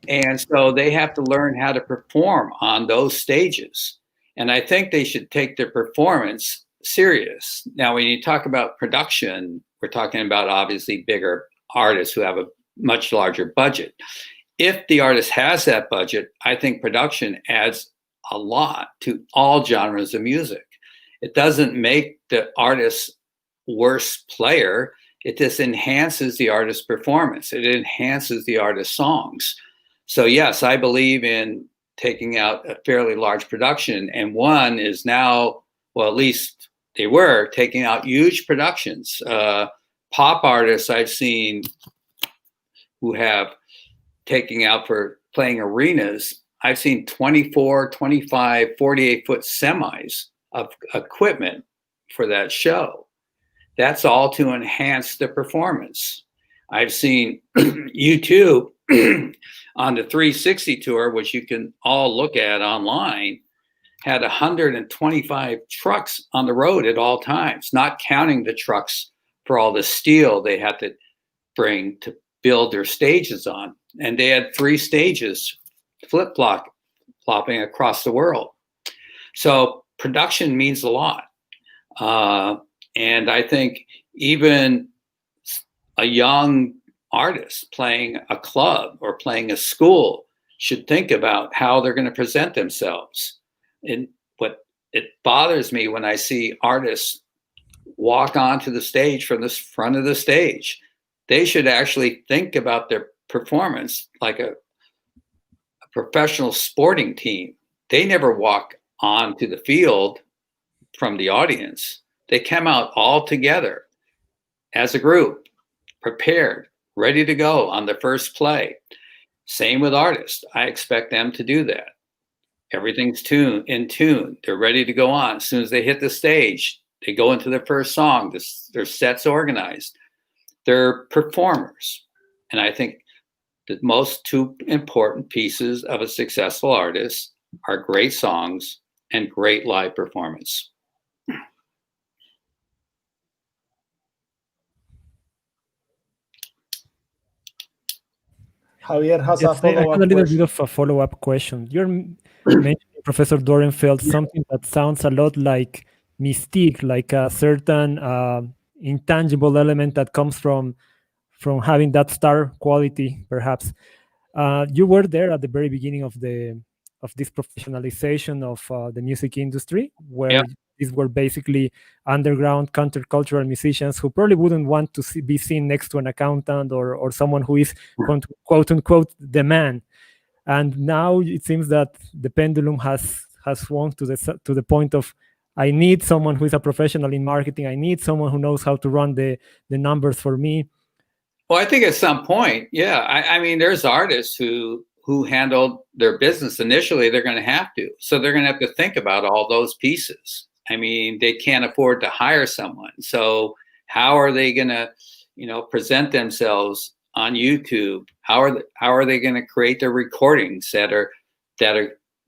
And so they have to learn how to perform on those stages. And I think they should take their performance serious. Now, when you talk about production, we're talking about obviously bigger artists who have a much larger budget. If the artist has that budget, I think production adds a lot to all genres of music. It doesn't make the artist worse player. It just enhances the artist's performance. It enhances the artist's songs. So yes, I believe in taking out a fairly large production. And one is now, well, at least they were taking out huge productions. Pop artists I've seen who have taking out for playing arenas, I've seen 24, 25, 48-foot semis of equipment for that show. That's all to enhance the performance. I've seen U2 on the 360 tour, which you can all look at online, had 125 trucks on the road at all times, not counting the trucks for all the steel they had to bring to build their stages on. And they had 3 stages flip-flopping across the world. So production means a lot. And I think even a young artist playing a club or playing a school should think about how they're going to present themselves. And what it bothers me when I see artists walk onto the stage from the front of the stage, they should actually think about their performance like a professional sporting team. They never walk onto the field from the audience. They come out all together as a group, prepared, ready to go on the first play. Same with artists. I expect them to do that. Everything's in tune. They're ready to go on. As soon as they hit the stage, they go into their first song. Their set's organized. They're performers. And I think the most 2 important pieces of a successful artist are great songs and great live performance. Javier has a Yes, I follow-up have a little question. bit of a follow-up question. You're mentioning, Professor Dorenfeld, something that sounds a lot like mystique, like a certain intangible element that comes from having that star quality, perhaps. You were there at the very beginning of this professionalization of the music industry, where these were basically underground countercultural musicians who probably wouldn't want to be seen next to an accountant or someone who is quote unquote the man. And now it seems that the pendulum has has swung to the point of, I need someone who is a professional in marketing. I need someone who knows how to run the numbers for me. Well, I think at some point, yeah. I mean, there's artists who handled their business initially. They're going to have to. So they're going to have to think about all those pieces. I mean, they can't afford to hire someone. So how are they going to, present themselves on YouTube? How are they going to create their recordings that are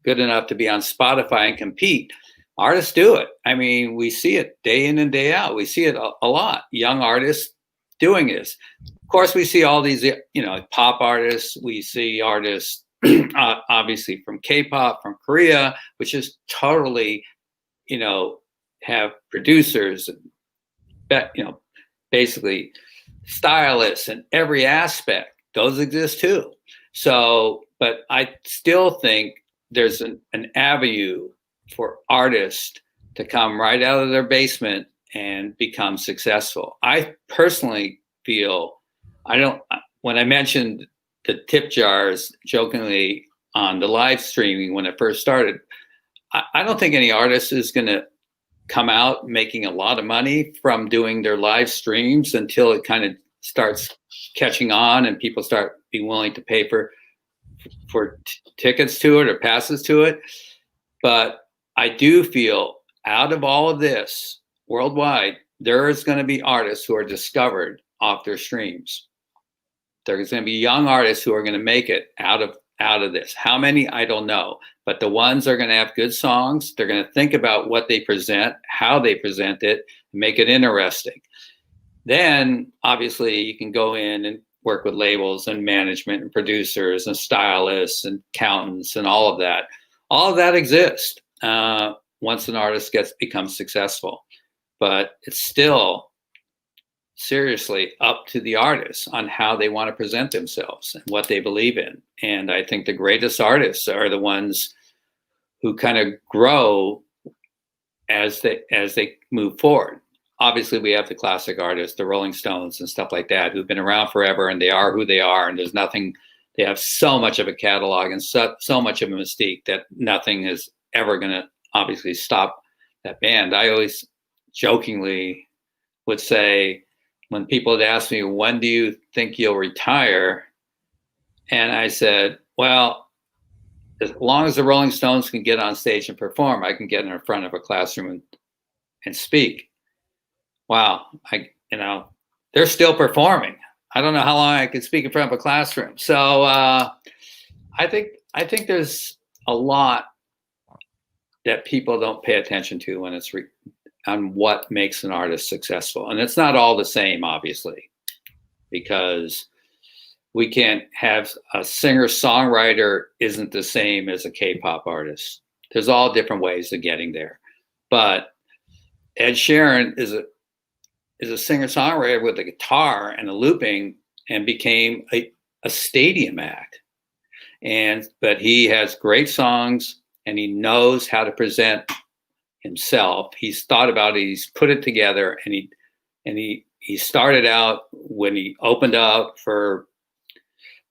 good enough to be on Spotify and compete? Artists do it. I mean, we see it day in and day out. We see it a lot. Young artists doing this. Of course, we see all these, pop artists. We see artists, obviously from K-pop, from Korea, which is totally, have producers and, basically stylists in every aspect. Those exist too. So, but I still think there's an avenue for artists to come right out of their basement and become successful. I personally feel, when I mentioned the tip jars jokingly on the live streaming when it first started, I don't think any artist is going to come out making a lot of money from doing their live streams until it kind of starts catching on and people start being willing to pay for tickets to it or passes to it. But I do feel out of all of this worldwide, there is going to be artists who are discovered off their streams. There's going to be young artists who are going to make it out of this. How many, I don't know. But the ones are going to have good songs. They're going to think about what they present, how they present it, make it interesting. Then, obviously, you can go in and work with labels and management and producers and stylists and accountants and all of that. All of that exists once an artist becomes successful. But it's still seriously up to the artists on how they want to present themselves and what they believe in. And I think the greatest artists are the ones who kind of grow as they move forward. Obviously, we have the classic artists, the Rolling Stones and stuff like that, who've been around forever and they are who they are. And there's nothing, they have so much of a catalog and so much of a mystique that nothing is ever going to obviously stop that band. I always jokingly would say, when people would ask me, when do you think you'll retire? And I said, well, as long as the Rolling Stones can get on stage and perform, I can get in front of a classroom and speak. Wow, they're still performing. I don't know how long I could speak in front of a classroom. So I think there's a lot that people don't pay attention to when it's on what makes an artist successful. And it's not all the same, obviously, because we can't have a singer-songwriter isn't the same as a K-pop artist. There's all different ways of getting there. But Ed Sheeran is a singer-songwriter with a guitar and a looping and became a stadium act. But he has great songs and he knows how to present himself. He's thought about it, he's put it together, and he started out when he opened up for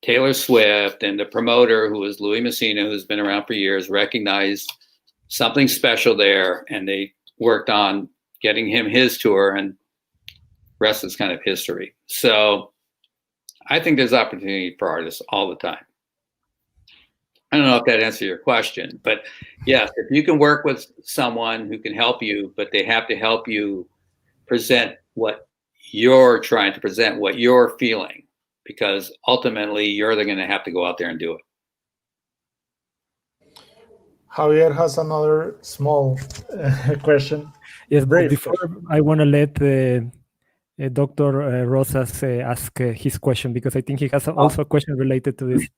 Taylor Swift, and the promoter, who was Louis Messina, who's been around for years, recognized something special there, and they worked on getting him his tour, and rest is kind of history. So I think there's opportunity for artists all the time. I don't know if that answers your question, but yes, if you can work with someone who can help you, but they have to help you present what you're trying to present, what you're feeling, because ultimately you're going to have to go out there and do it. Javier has another small question. Yes, but before I want to let Dr. Rosas ask his question, because I think he has also a question related to this.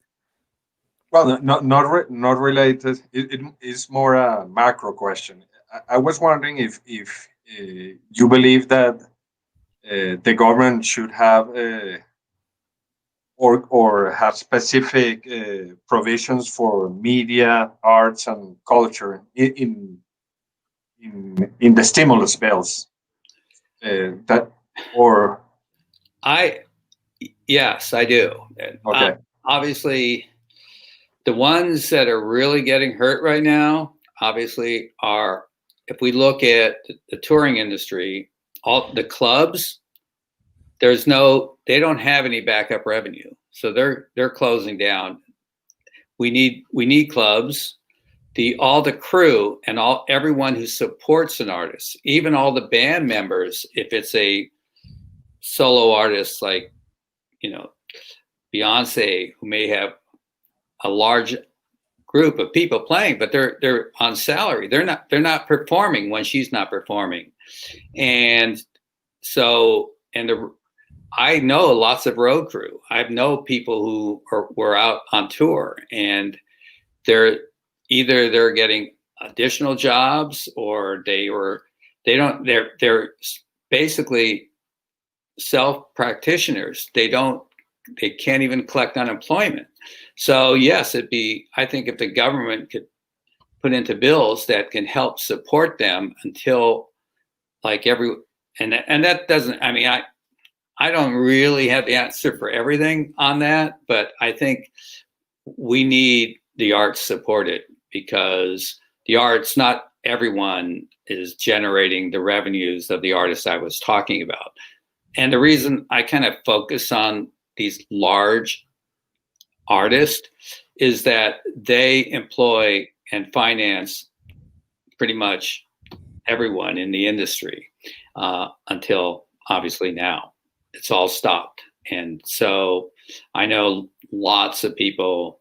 Well, not related. It is more a macro question. I was wondering if you believe that the government should have or have specific provisions for media, arts, and culture in the stimulus bills. Yes, I do. Okay. Obviously, the ones that are really getting hurt right now, obviously are, if we look at the touring industry, all the clubs, they don't have any backup revenue. So they're closing down. We need clubs, all the crew and everyone who supports an artist, even all the band members, if it's a solo artist like, Beyonce, who may have a large group of people playing, but they're on salary. They're not performing when she's not performing. And so, I know lots of road crew. I know people who were out on tour, and they're getting additional jobs, or they're basically self-practitioners. They can't even collect unemployment. So yes, I think if the government could put into bills that can help support them until and that doesn't, I don't really have the answer for everything on that, but I think we need the arts supported, because the arts, not everyone is generating the revenues of the artists I was talking about. And the reason I kind of focus on these large artists is that they employ and finance pretty much everyone in the industry until obviously now it's all stopped. And so I know lots of people,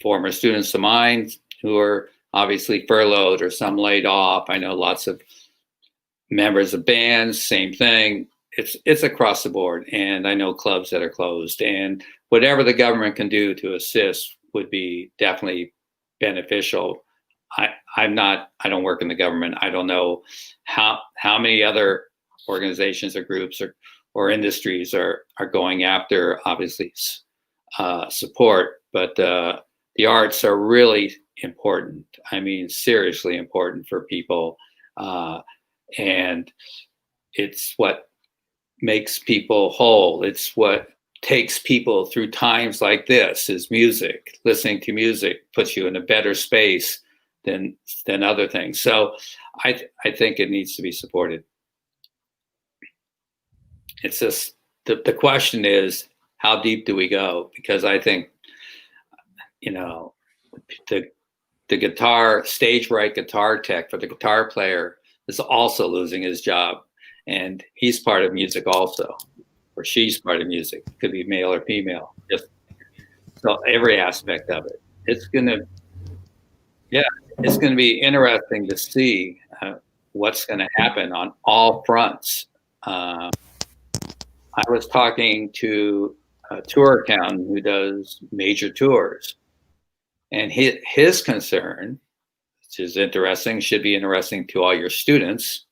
former students of mine, who are obviously furloughed or some laid off. I know lots of members of bands, same thing. It's across the board, and I know clubs that are closed, and whatever the government can do to assist would be definitely beneficial. I don't work in the government. I don't know how many other organizations or groups or industries are going after, obviously, support, but the arts are really important. Seriously important for people, and it's what makes people whole. It's what takes people through times like this, is music. Listening to music puts you in a better space than other things. So I think it needs to be supported. It's just the question is, how deep do we go? Because I think, the guitar, stage right guitar tech for the guitar player is also losing his job. And he's part of music also, or she's part of music. It could be male or female. Just so every aspect of it. It's gonna be interesting to see what's gonna happen on all fronts. I was talking to a tour accountant who does major tours, and his concern, which is interesting, should be interesting to all your students,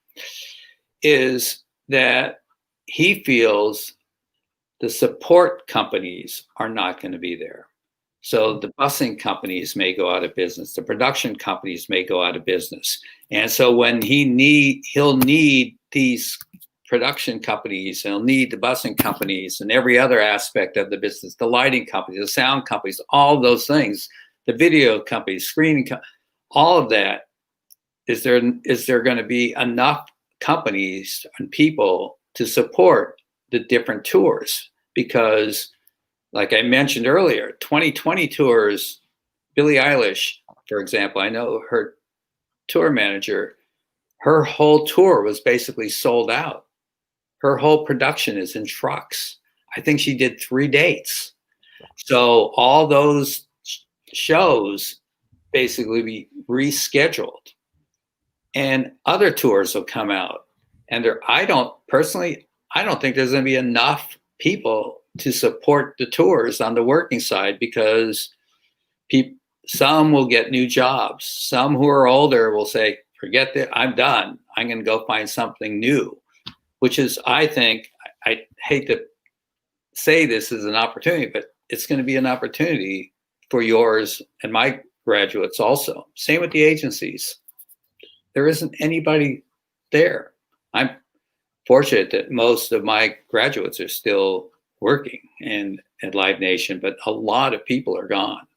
is that he feels the support companies are not going to be there. So the busing companies may go out of business. The production companies may go out of business. And so when he'll need these production companies, he'll need the busing companies and every other aspect of the business, the lighting companies, the sound companies, all of those things, the video companies, screening, all of that. Is there going to be enough companies and people to support the different tours? Because like I mentioned earlier, 2020 tours, Billie Eilish, for example, I know her tour manager, her whole tour was basically sold out. Her whole production is in trucks. I think she did 3 dates. So all those shows basically be rescheduled. And other tours will come out. And I don't think there's going to be enough people to support the tours on the working side, because some will get new jobs. Some who are older will say, forget that, I'm done. I'm going to go find something new, which is, I think, I hate to say this is an opportunity, but it's going to be an opportunity for yours and my graduates also. Same with the agencies. There isn't anybody there. I'm fortunate that most of my graduates are still working at Live Nation, but a lot of people are gone.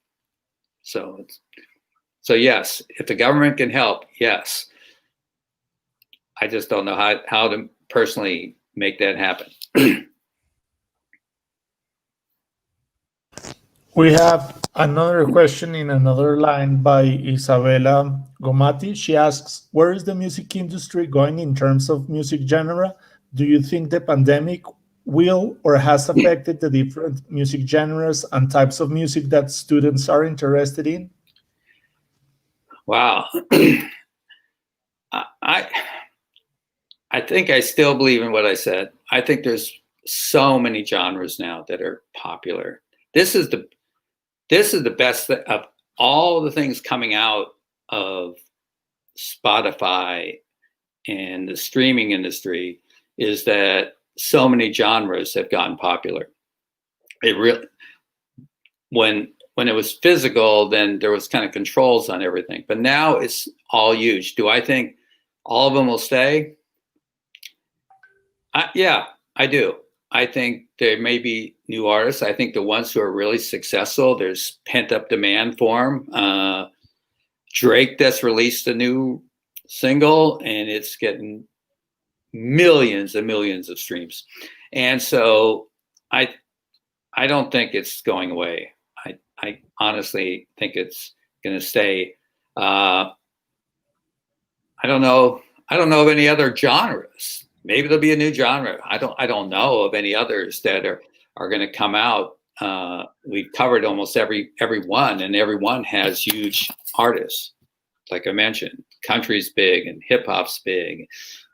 So So yes, if the government can help, yes. I just don't know how to personally make that happen. We have another question in another line by Isabella Gomati. She asks, where is the music industry going in terms of music genre? Do you think the pandemic will or has affected the different music genres and types of music that students are interested in? Wow. I think I still believe in what I said. I think there's so many genres now that are popular. This is the best of all the things coming out of Spotify and the streaming industry, is that so many genres have gotten popular. It really, when it was physical, then there was kind of controls on everything, but now it's all huge. Do I think all of them will stay? Yeah, I do. I think there may be new artists. I think the ones who are really successful, there's pent-up demand for them. Drake just released a new single, and it's getting millions and millions of streams. And so I don't think it's going away. I honestly think it's going to stay. I don't know of any other genres. Maybe there'll be a new genre. I don't know of any others that are going to come out. We've covered almost every one, and every one has huge artists. Like I mentioned, country's big, and hip hop's big,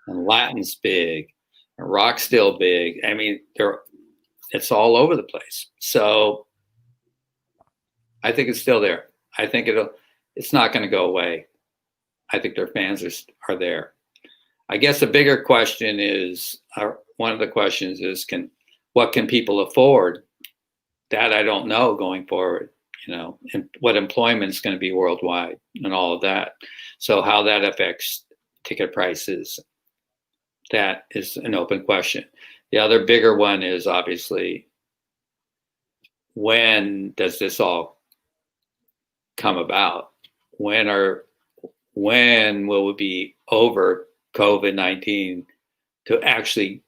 and Latin's big, and rock's still big. I mean, it's all over the place. So I think it's still there. I think it's not going to go away. I think their fans are there. I guess the bigger question is, one of the questions is, what can people afford? That I don't know going forward, and what employment is going to be worldwide and all of that. So how that affects ticket prices, that is an open question. The other bigger one is obviously, when does this all come about? When will it be over COVID-19 to actually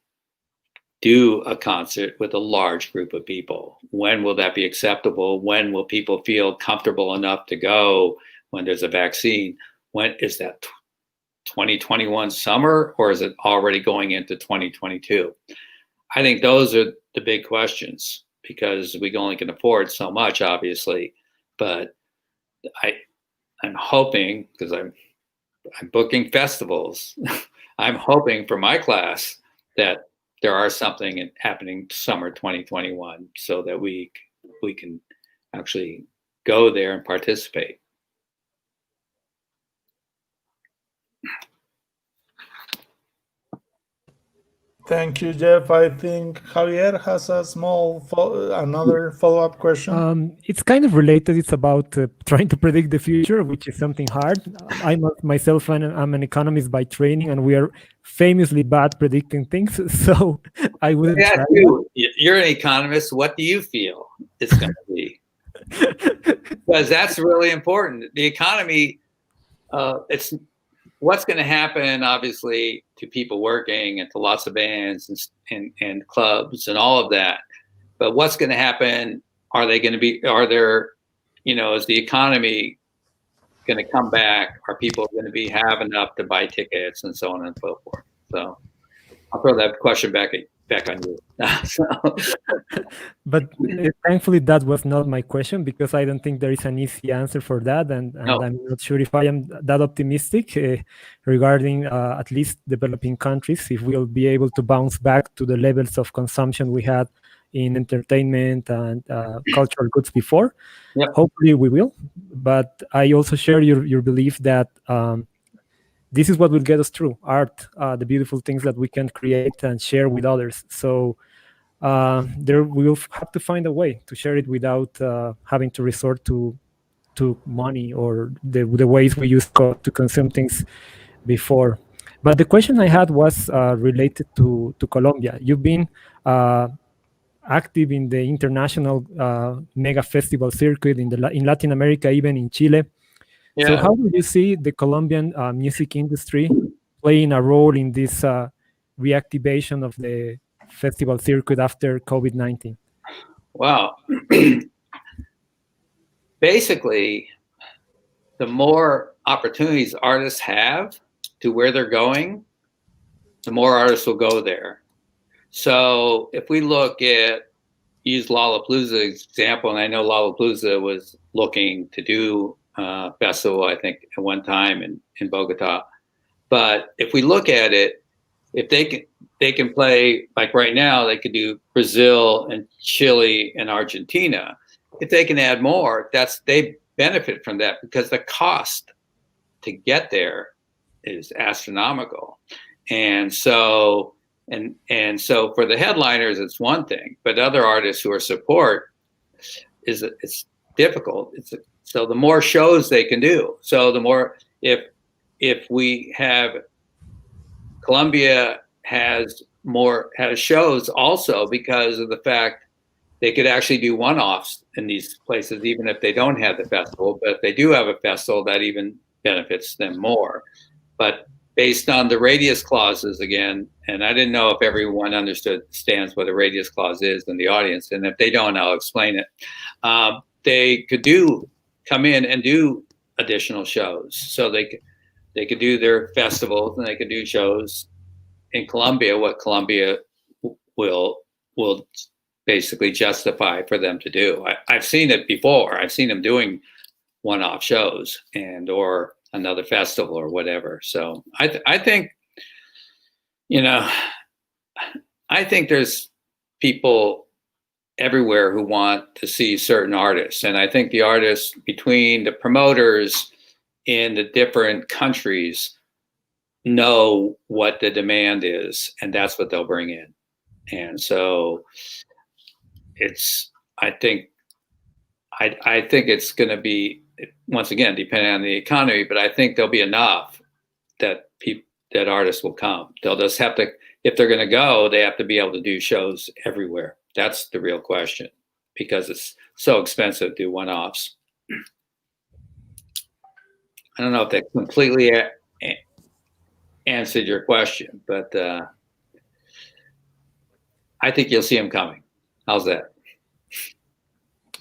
do a concert with a large group of people? When will that be acceptable? When will people feel comfortable enough to go when there's a vaccine? When is that 2021 summer, or is it already going into 2022? I think those are the big questions, because we only can afford so much, obviously. But I'm hoping, because I'm booking festivals, I'm hoping for my class that there are something happening summer 2021, so that we can actually go there and participate. Thank you, Jeff. I think Javier has a another follow-up question. It's kind of related. It's about trying to predict the future, which is something hard. I'm an economist by training, and we are famously bad predicting things. So I would. Yeah, you're an economist. What do you feel it's going to be? Because that's really important. The economy, it's what's going to happen, obviously, to people working and to lots of bands and clubs and all of that. But what's going to happen? Are there, is the economy going to come back? Are people going to have enough to buy tickets and so on and so forth? So I'll throw that question back on you. But thankfully, that was not my question, because I don't think there is an easy answer for that, and no. I'm not sure if I am that optimistic regarding at least developing countries, if we'll be able to bounce back to the levels of consumption we had in entertainment and cultural goods before. Yep. Hopefully we will, but I also share your belief that this is what will get us through: art, the beautiful things that we can create and share with others. So there we will have to find a way to share it without having to resort to money or the ways we used to consume things before. But the question I had was related to Colombia. You've been active in the international mega festival circuit in Latin America, even in Chile. Yeah. So how do you see the Colombian music industry playing a role in this reactivation of the festival circuit after COVID-19? Well, basically, the more opportunities artists have to where they're going, the more artists will go there. So if we look at, use Lollapalooza example, and I know Lollapalooza was looking to do a festival, I think, at one time in Bogota. But if we look at it, if they can play, like right now, they could do Brazil and Chile and Argentina. If they can add more, they benefit from that because the cost to get there is astronomical. And so for the headliners, it's one thing, but other artists who are support it's difficult. So the more shows they can do. So the more, if we have, Colombia has shows also because of the fact they could actually do one-offs in these places, even if they don't have the festival. But if they do have a festival, that even benefits them more. But based on the radius clauses again, and I didn't know if everyone understands what a radius clause is in the audience, and if they don't, I'll explain it. They could come in and do additional shows. So they could do their festivals and they could do shows in Colombia, what Colombia will basically justify for them to do. I've seen it before. I've seen them doing one-off shows or another festival or whatever. So I think, I think there's people everywhere who want to see certain artists. And I think the artists, between the promoters in the different countries, know what the demand is, and that's what they'll bring in. And so I think it's going to be, once again, depending on the economy, but I think there'll be enough that artists will come. They'll just have to, if they're going to go, they have to be able to do shows everywhere. That's the real question, because it's so expensive to do one-offs. I don't know if that completely answered your question, but I think you'll see them coming. How's that?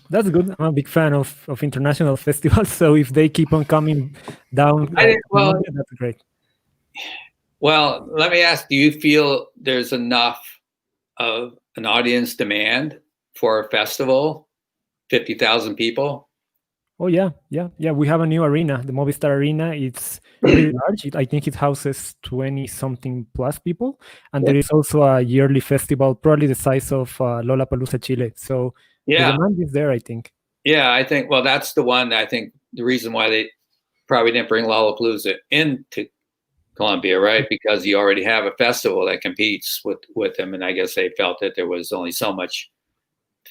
That's good. I'm a big fan of international festivals, so if they keep on coming down, that's great. Well, let me ask, do you feel there's enough of an audience demand for a festival, 50,000 people? Oh, yeah. We have a new arena, the Movistar Arena. It's pretty large. I think it houses 20-something plus people. And there is also a yearly festival, probably the size of Lollapalooza, Chile. So the demand is there, I think. Yeah, I think, well, that's the one. I think the reason why they probably didn't bring Lollapalooza into Colombia, right? Because you already have a festival that competes with them. And I guess they felt that there was only so many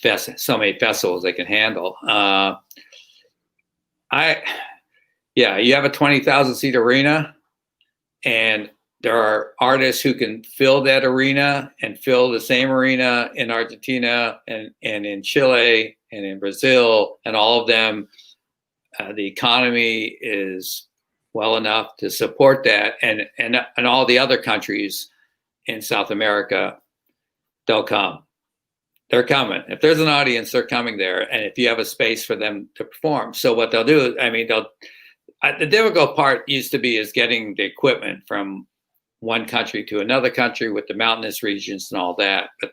festivals they can handle. You have a 20,000 seat arena, and there are artists who can fill that arena and fill the same arena in Argentina and in Chile and in Brazil, and all of them, the economy is well enough to support that, and all the other countries in South America, they'll come. They're coming. If there's an audience, they're coming there. And if you have a space for them to perform. So what they'll do, the difficult part used to be is getting the equipment from one country to another country with the mountainous regions and all that. But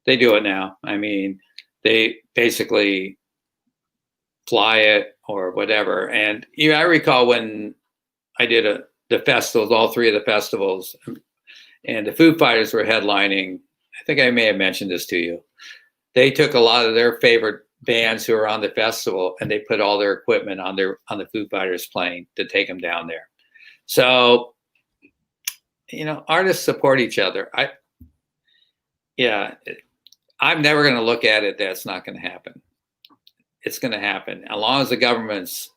they do it now. They basically fly it or whatever. And I recall when I did the festivals, all three of the festivals, and the Foo Fighters were headlining. I think I may have mentioned this to you. They took a lot of their favorite bands who were on the festival, and they put all their equipment on the Foo Fighters plane to take them down there. So, artists support each other. I'm never going to look at it that's not going to happen. It's going to happen as long as the governments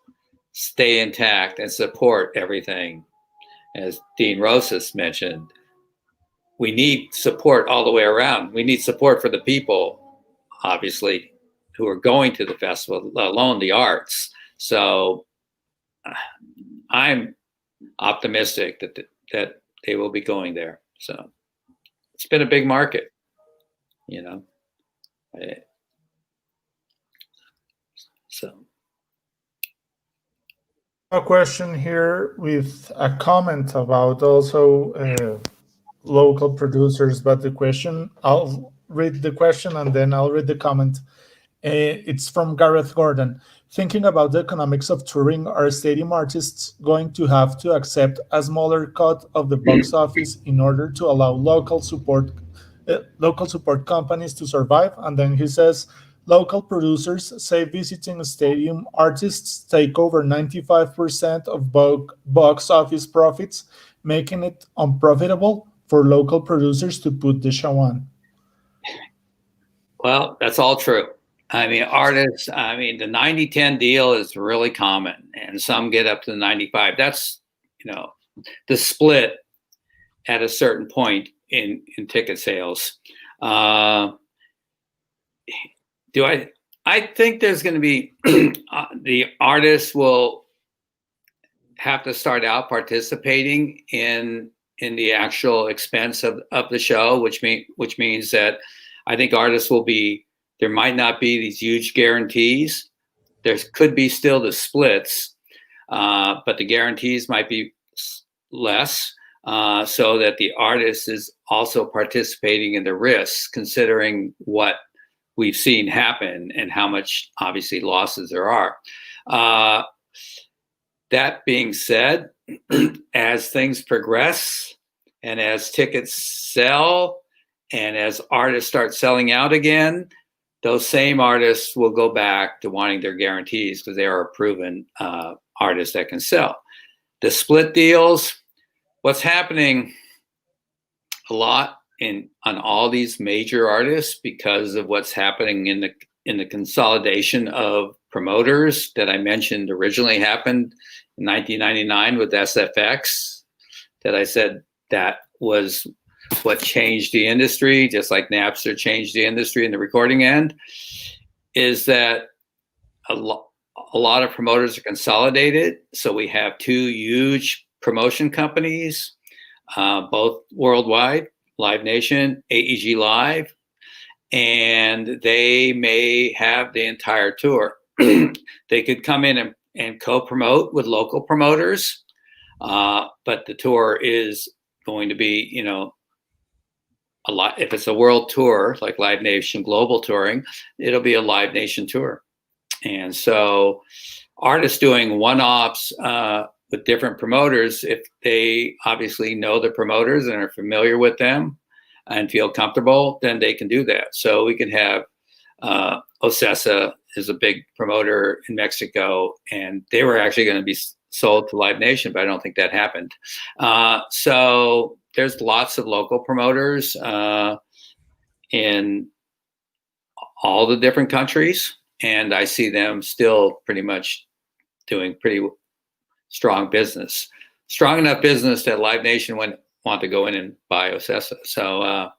stay intact and support everything. As Dean Rosas mentioned, we need support all the way around. We need support for the people, obviously, who are going to the festival, let alone the arts. So I'm optimistic that they will be going there. So it's been a big market, you know. So a question here with a comment about also local producers, but the question, I'll read the question and then I'll read the comment. It's from Gareth Gordon. Thinking about the economics of touring, are stadium artists going to have to accept a smaller cut of the box office in order to allow local support companies to survive? And then he says, local producers say visiting stadium artists take over 95% of box office profits, making it unprofitable for local producers to put the show on. Well, that's all true. I mean, artists, the 90-10 deal is really common, and some get up to the 95. That's, the split at a certain point in ticket sales. I think there's going to be, the artists will have to start out participating in the actual expense of the show, which means that I think artists will be, there might not be these huge guarantees. There could be still the splits, but the guarantees might be less, so that the artist is also participating in the risks, considering what we've seen happen and how much obviously losses there are. That being said, as things progress and as tickets sell and as artists start selling out again, those same artists will go back to wanting their guarantees because they are proven artists that can sell. The split deals, what's happening a lot on all these major artists because of what's happening in the consolidation of promoters that I mentioned originally happened in 1999 with SFX, that I said that was what changed the industry, just like Napster changed the industry in the recording end, is that a lot of promoters are consolidated. So we have two huge promotion companies, both worldwide, Live Nation, AEG Live, and they may have the entire tour. They could come in and co-promote with local promoters, but the tour is going to be, a lot. If it's a world tour like Live Nation Global Touring, it'll be a Live Nation tour. And so artists doing one-offs with different promoters, if they obviously know the promoters and are familiar with them and feel comfortable, then they can do that. So we can have Ocesa is a big promoter in Mexico, and they were actually going to be sold to Live Nation, but I don't think that happened. So there's lots of local promoters in all the different countries, and I see them still pretty much doing pretty strong business. Strong enough business that Live Nation wouldn't want to go in and buy Ocesa. So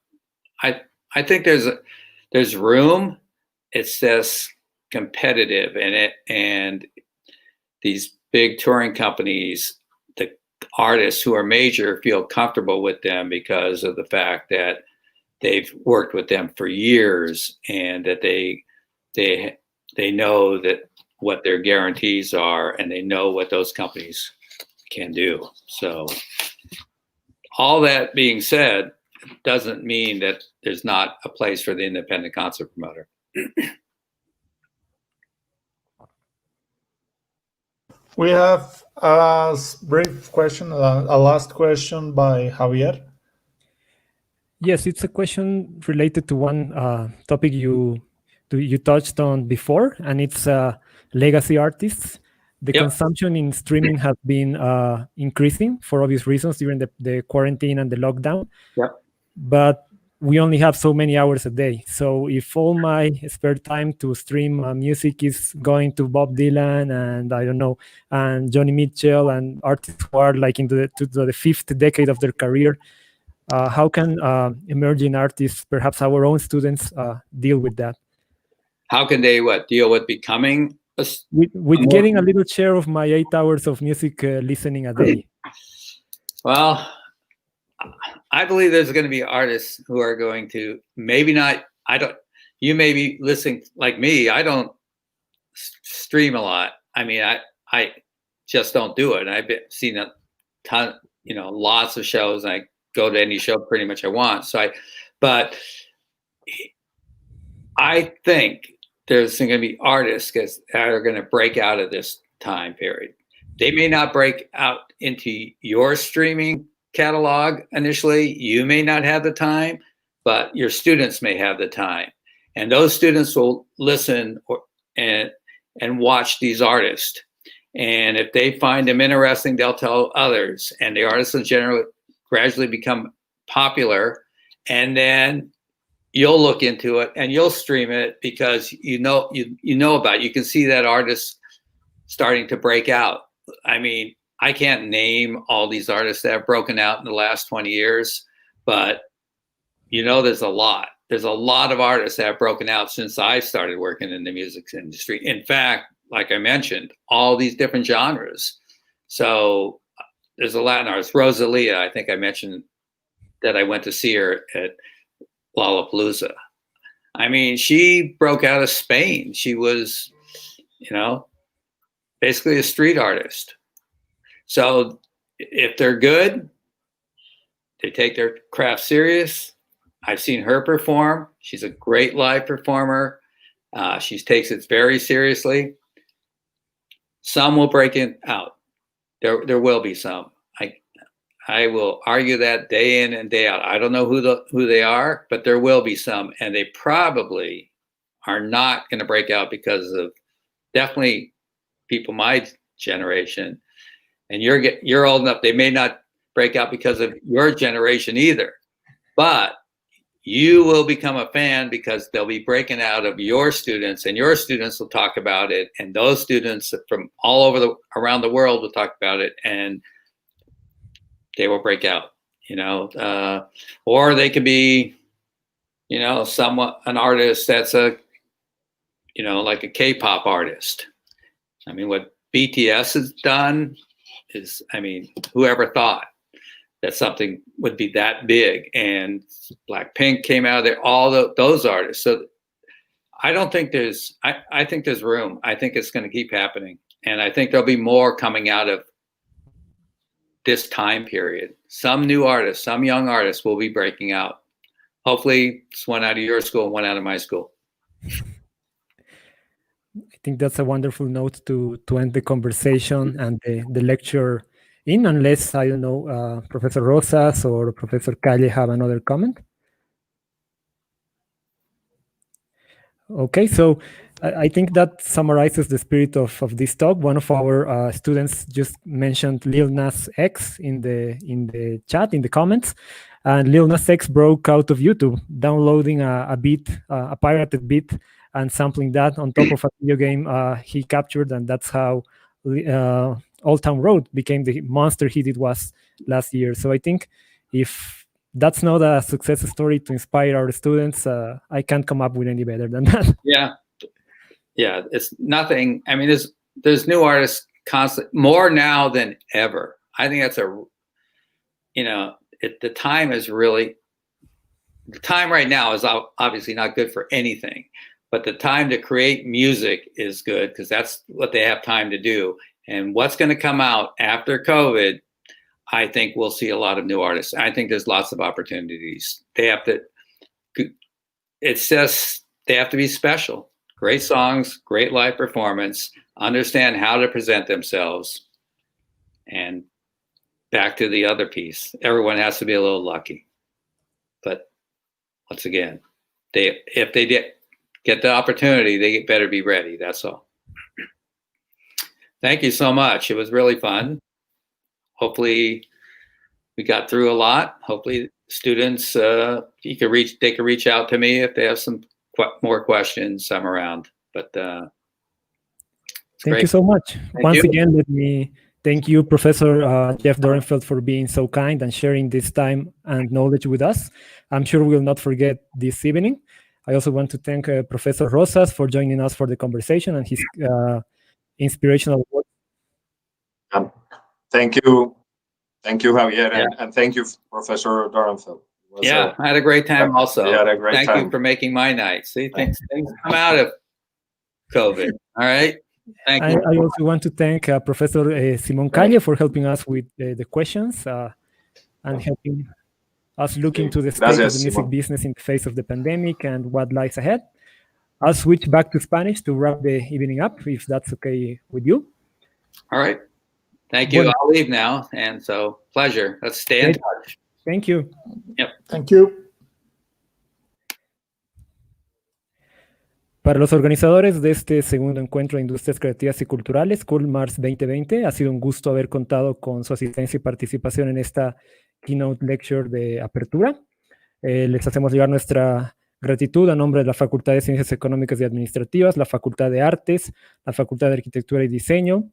I think there's room. It's just competitive in it, and these big touring companies, the artists who are major feel comfortable with them because of the fact that they've worked with them for years and that they know that what their guarantees are, and they know what those companies can do. So all that being said, doesn't mean that there's not a place for the independent concert promoter. We have a brief question, a last question by Javier. Yes, it's a question related to one topic you touched on before, and it's legacy artists. The consumption in streaming has been increasing for obvious reasons during the quarantine and the lockdown. But we only have so many hours a day. So if all my spare time to stream music is going to Bob Dylan and I don't know, and Johnny Mitchell and artists who are like into the fifth decade of their career, how can emerging artists, perhaps our own students, deal with that? How can they deal with becoming with getting a little share of my 8 hours of music listening a day? Well, I believe there's going to be artists who are going to maybe not. You may be listening like me. I don't stream a lot. I mean, I just don't do it. I've seen a ton, lots of shows. I go to any show pretty much I want. But I think there's going to be artists that are going to break out of this time period. They may not break out into your streaming catalog initially. You may not have the time, but your students may have the time. And those students will listen and watch these artists. And if they find them interesting, they'll tell others. And the artists will gradually become popular. And then you'll look into it and you'll stream it because you know about it. You can see that artist starting to break out. I mean, I can't name all these artists that have broken out in the last 20 years, but there's a lot. There's a lot of artists that have broken out since I started working in the music industry. In fact, like I mentioned, all these different genres. So there's a Latin artist, Rosalia. I think I mentioned that I went to see her at Lollapalooza. I mean, she broke out of Spain. She was, basically a street artist. So if they're good, they take their craft serious. I've seen her perform. She's a great live performer. She takes it very seriously. Some will break it out. There will be some. I will argue that day in and day out. I don't know who they are, but there will be some, and they probably are not going to break out because of definitely people my generation. And you're old enough. They may not break out because of your generation either, but you will become a fan because they'll be breaking out of your students, and your students will talk about it, and those students from all over around the world will talk about it, and they will break out, or they could be, somewhat an artist that's like a K-pop artist. I mean, what BTS has done is, whoever thought that something would be that big? And Blackpink came out of there, all those artists. So I don't think I think there's room. I think it's going to keep happening. And I think there'll be more coming out of this time period. Some new artists, some young artists will be breaking out. Hopefully it's one out of your school, one out of my school. I think that's a wonderful note to end the conversation and the lecture in, unless, I don't know, Professor Rosas or Professor Calle have another comment. Okay, so I think that summarizes the spirit of this talk. One of our students just mentioned Lil Nas X in the chat, in the comments, and Lil Nas X broke out of YouTube, downloading a beat, a pirated beat, and sampling that on top of a video game he captured, and that's how Old Town Road became the monster hit it was last year. So I think if that's not a success story to inspire our students, I can't come up with any better than that. Yeah, it's nothing. I mean, there's new artists constant, more now than ever. I think that's the time right now is obviously not good for anything, but the time to create music is good because that's what they have time to do. And what's going to come out after COVID, I think we'll see a lot of new artists. I think there's lots of opportunities. They have to be special. Great songs, great live performance, understand how to present themselves. And back to the other piece, everyone has to be a little lucky. But once again, if they get the opportunity, they better be ready. That's all. Thank you so much. It was really fun. Hopefully we got through a lot. Hopefully students, they could reach out to me if they have some more questions. I'm around, but thank you so much. Once again, let me thank you, Professor Jeff Dorenfeld, for being so kind and sharing this time and knowledge with us. I'm sure we will not forget this evening. I also want to thank Professor Rosas for joining us for the conversation and his inspirational work. Thank you, Javier, and thank you, Professor Dorenfeld. Yeah, I had a great time also. You had a great Thank time. you for making my night. See, things come out of COVID. All right. Thank you. I also want to thank Professor Simon Calle for helping us with the questions and helping us look into the state of the music business in the face of the pandemic and what lies ahead. I'll switch back to Spanish to wrap the evening up, if that's okay with you. All right. Thank you. I'll leave now. And so, pleasure. Let's stay in touch. Thank you. Yep. Thank you. Para los organizadores de este segundo encuentro de Industrias Creativas y Culturales, Cultmarts 2020, ha sido un gusto haber contado con su asistencia y participación en esta keynote lecture de apertura. Les hacemos llegar nuestra gratitud a nombre de la Facultad de Ciencias Económicas y Administrativas, la Facultad de Artes, la Facultad de Arquitectura y Diseño,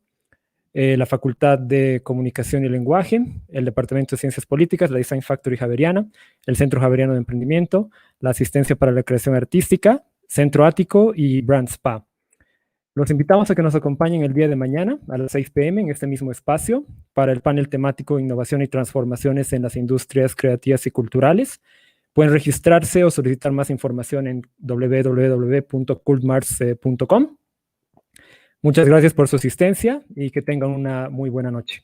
la Facultad de Comunicación y Lenguaje, el Departamento de Ciencias Políticas, la Design Factory Javeriana, el Centro Javeriano de Emprendimiento, la Asistencia para la Creación Artística, Centro Ático y Brand Spa. Los invitamos a que nos acompañen el día de mañana a las 6 p.m. en este mismo espacio para el panel temático Innovación y Transformaciones en las Industrias Creativas y Culturales. Pueden registrarse o solicitar más información en www.cultmarts.com. Muchas gracias por su asistencia y que tengan una muy buena noche.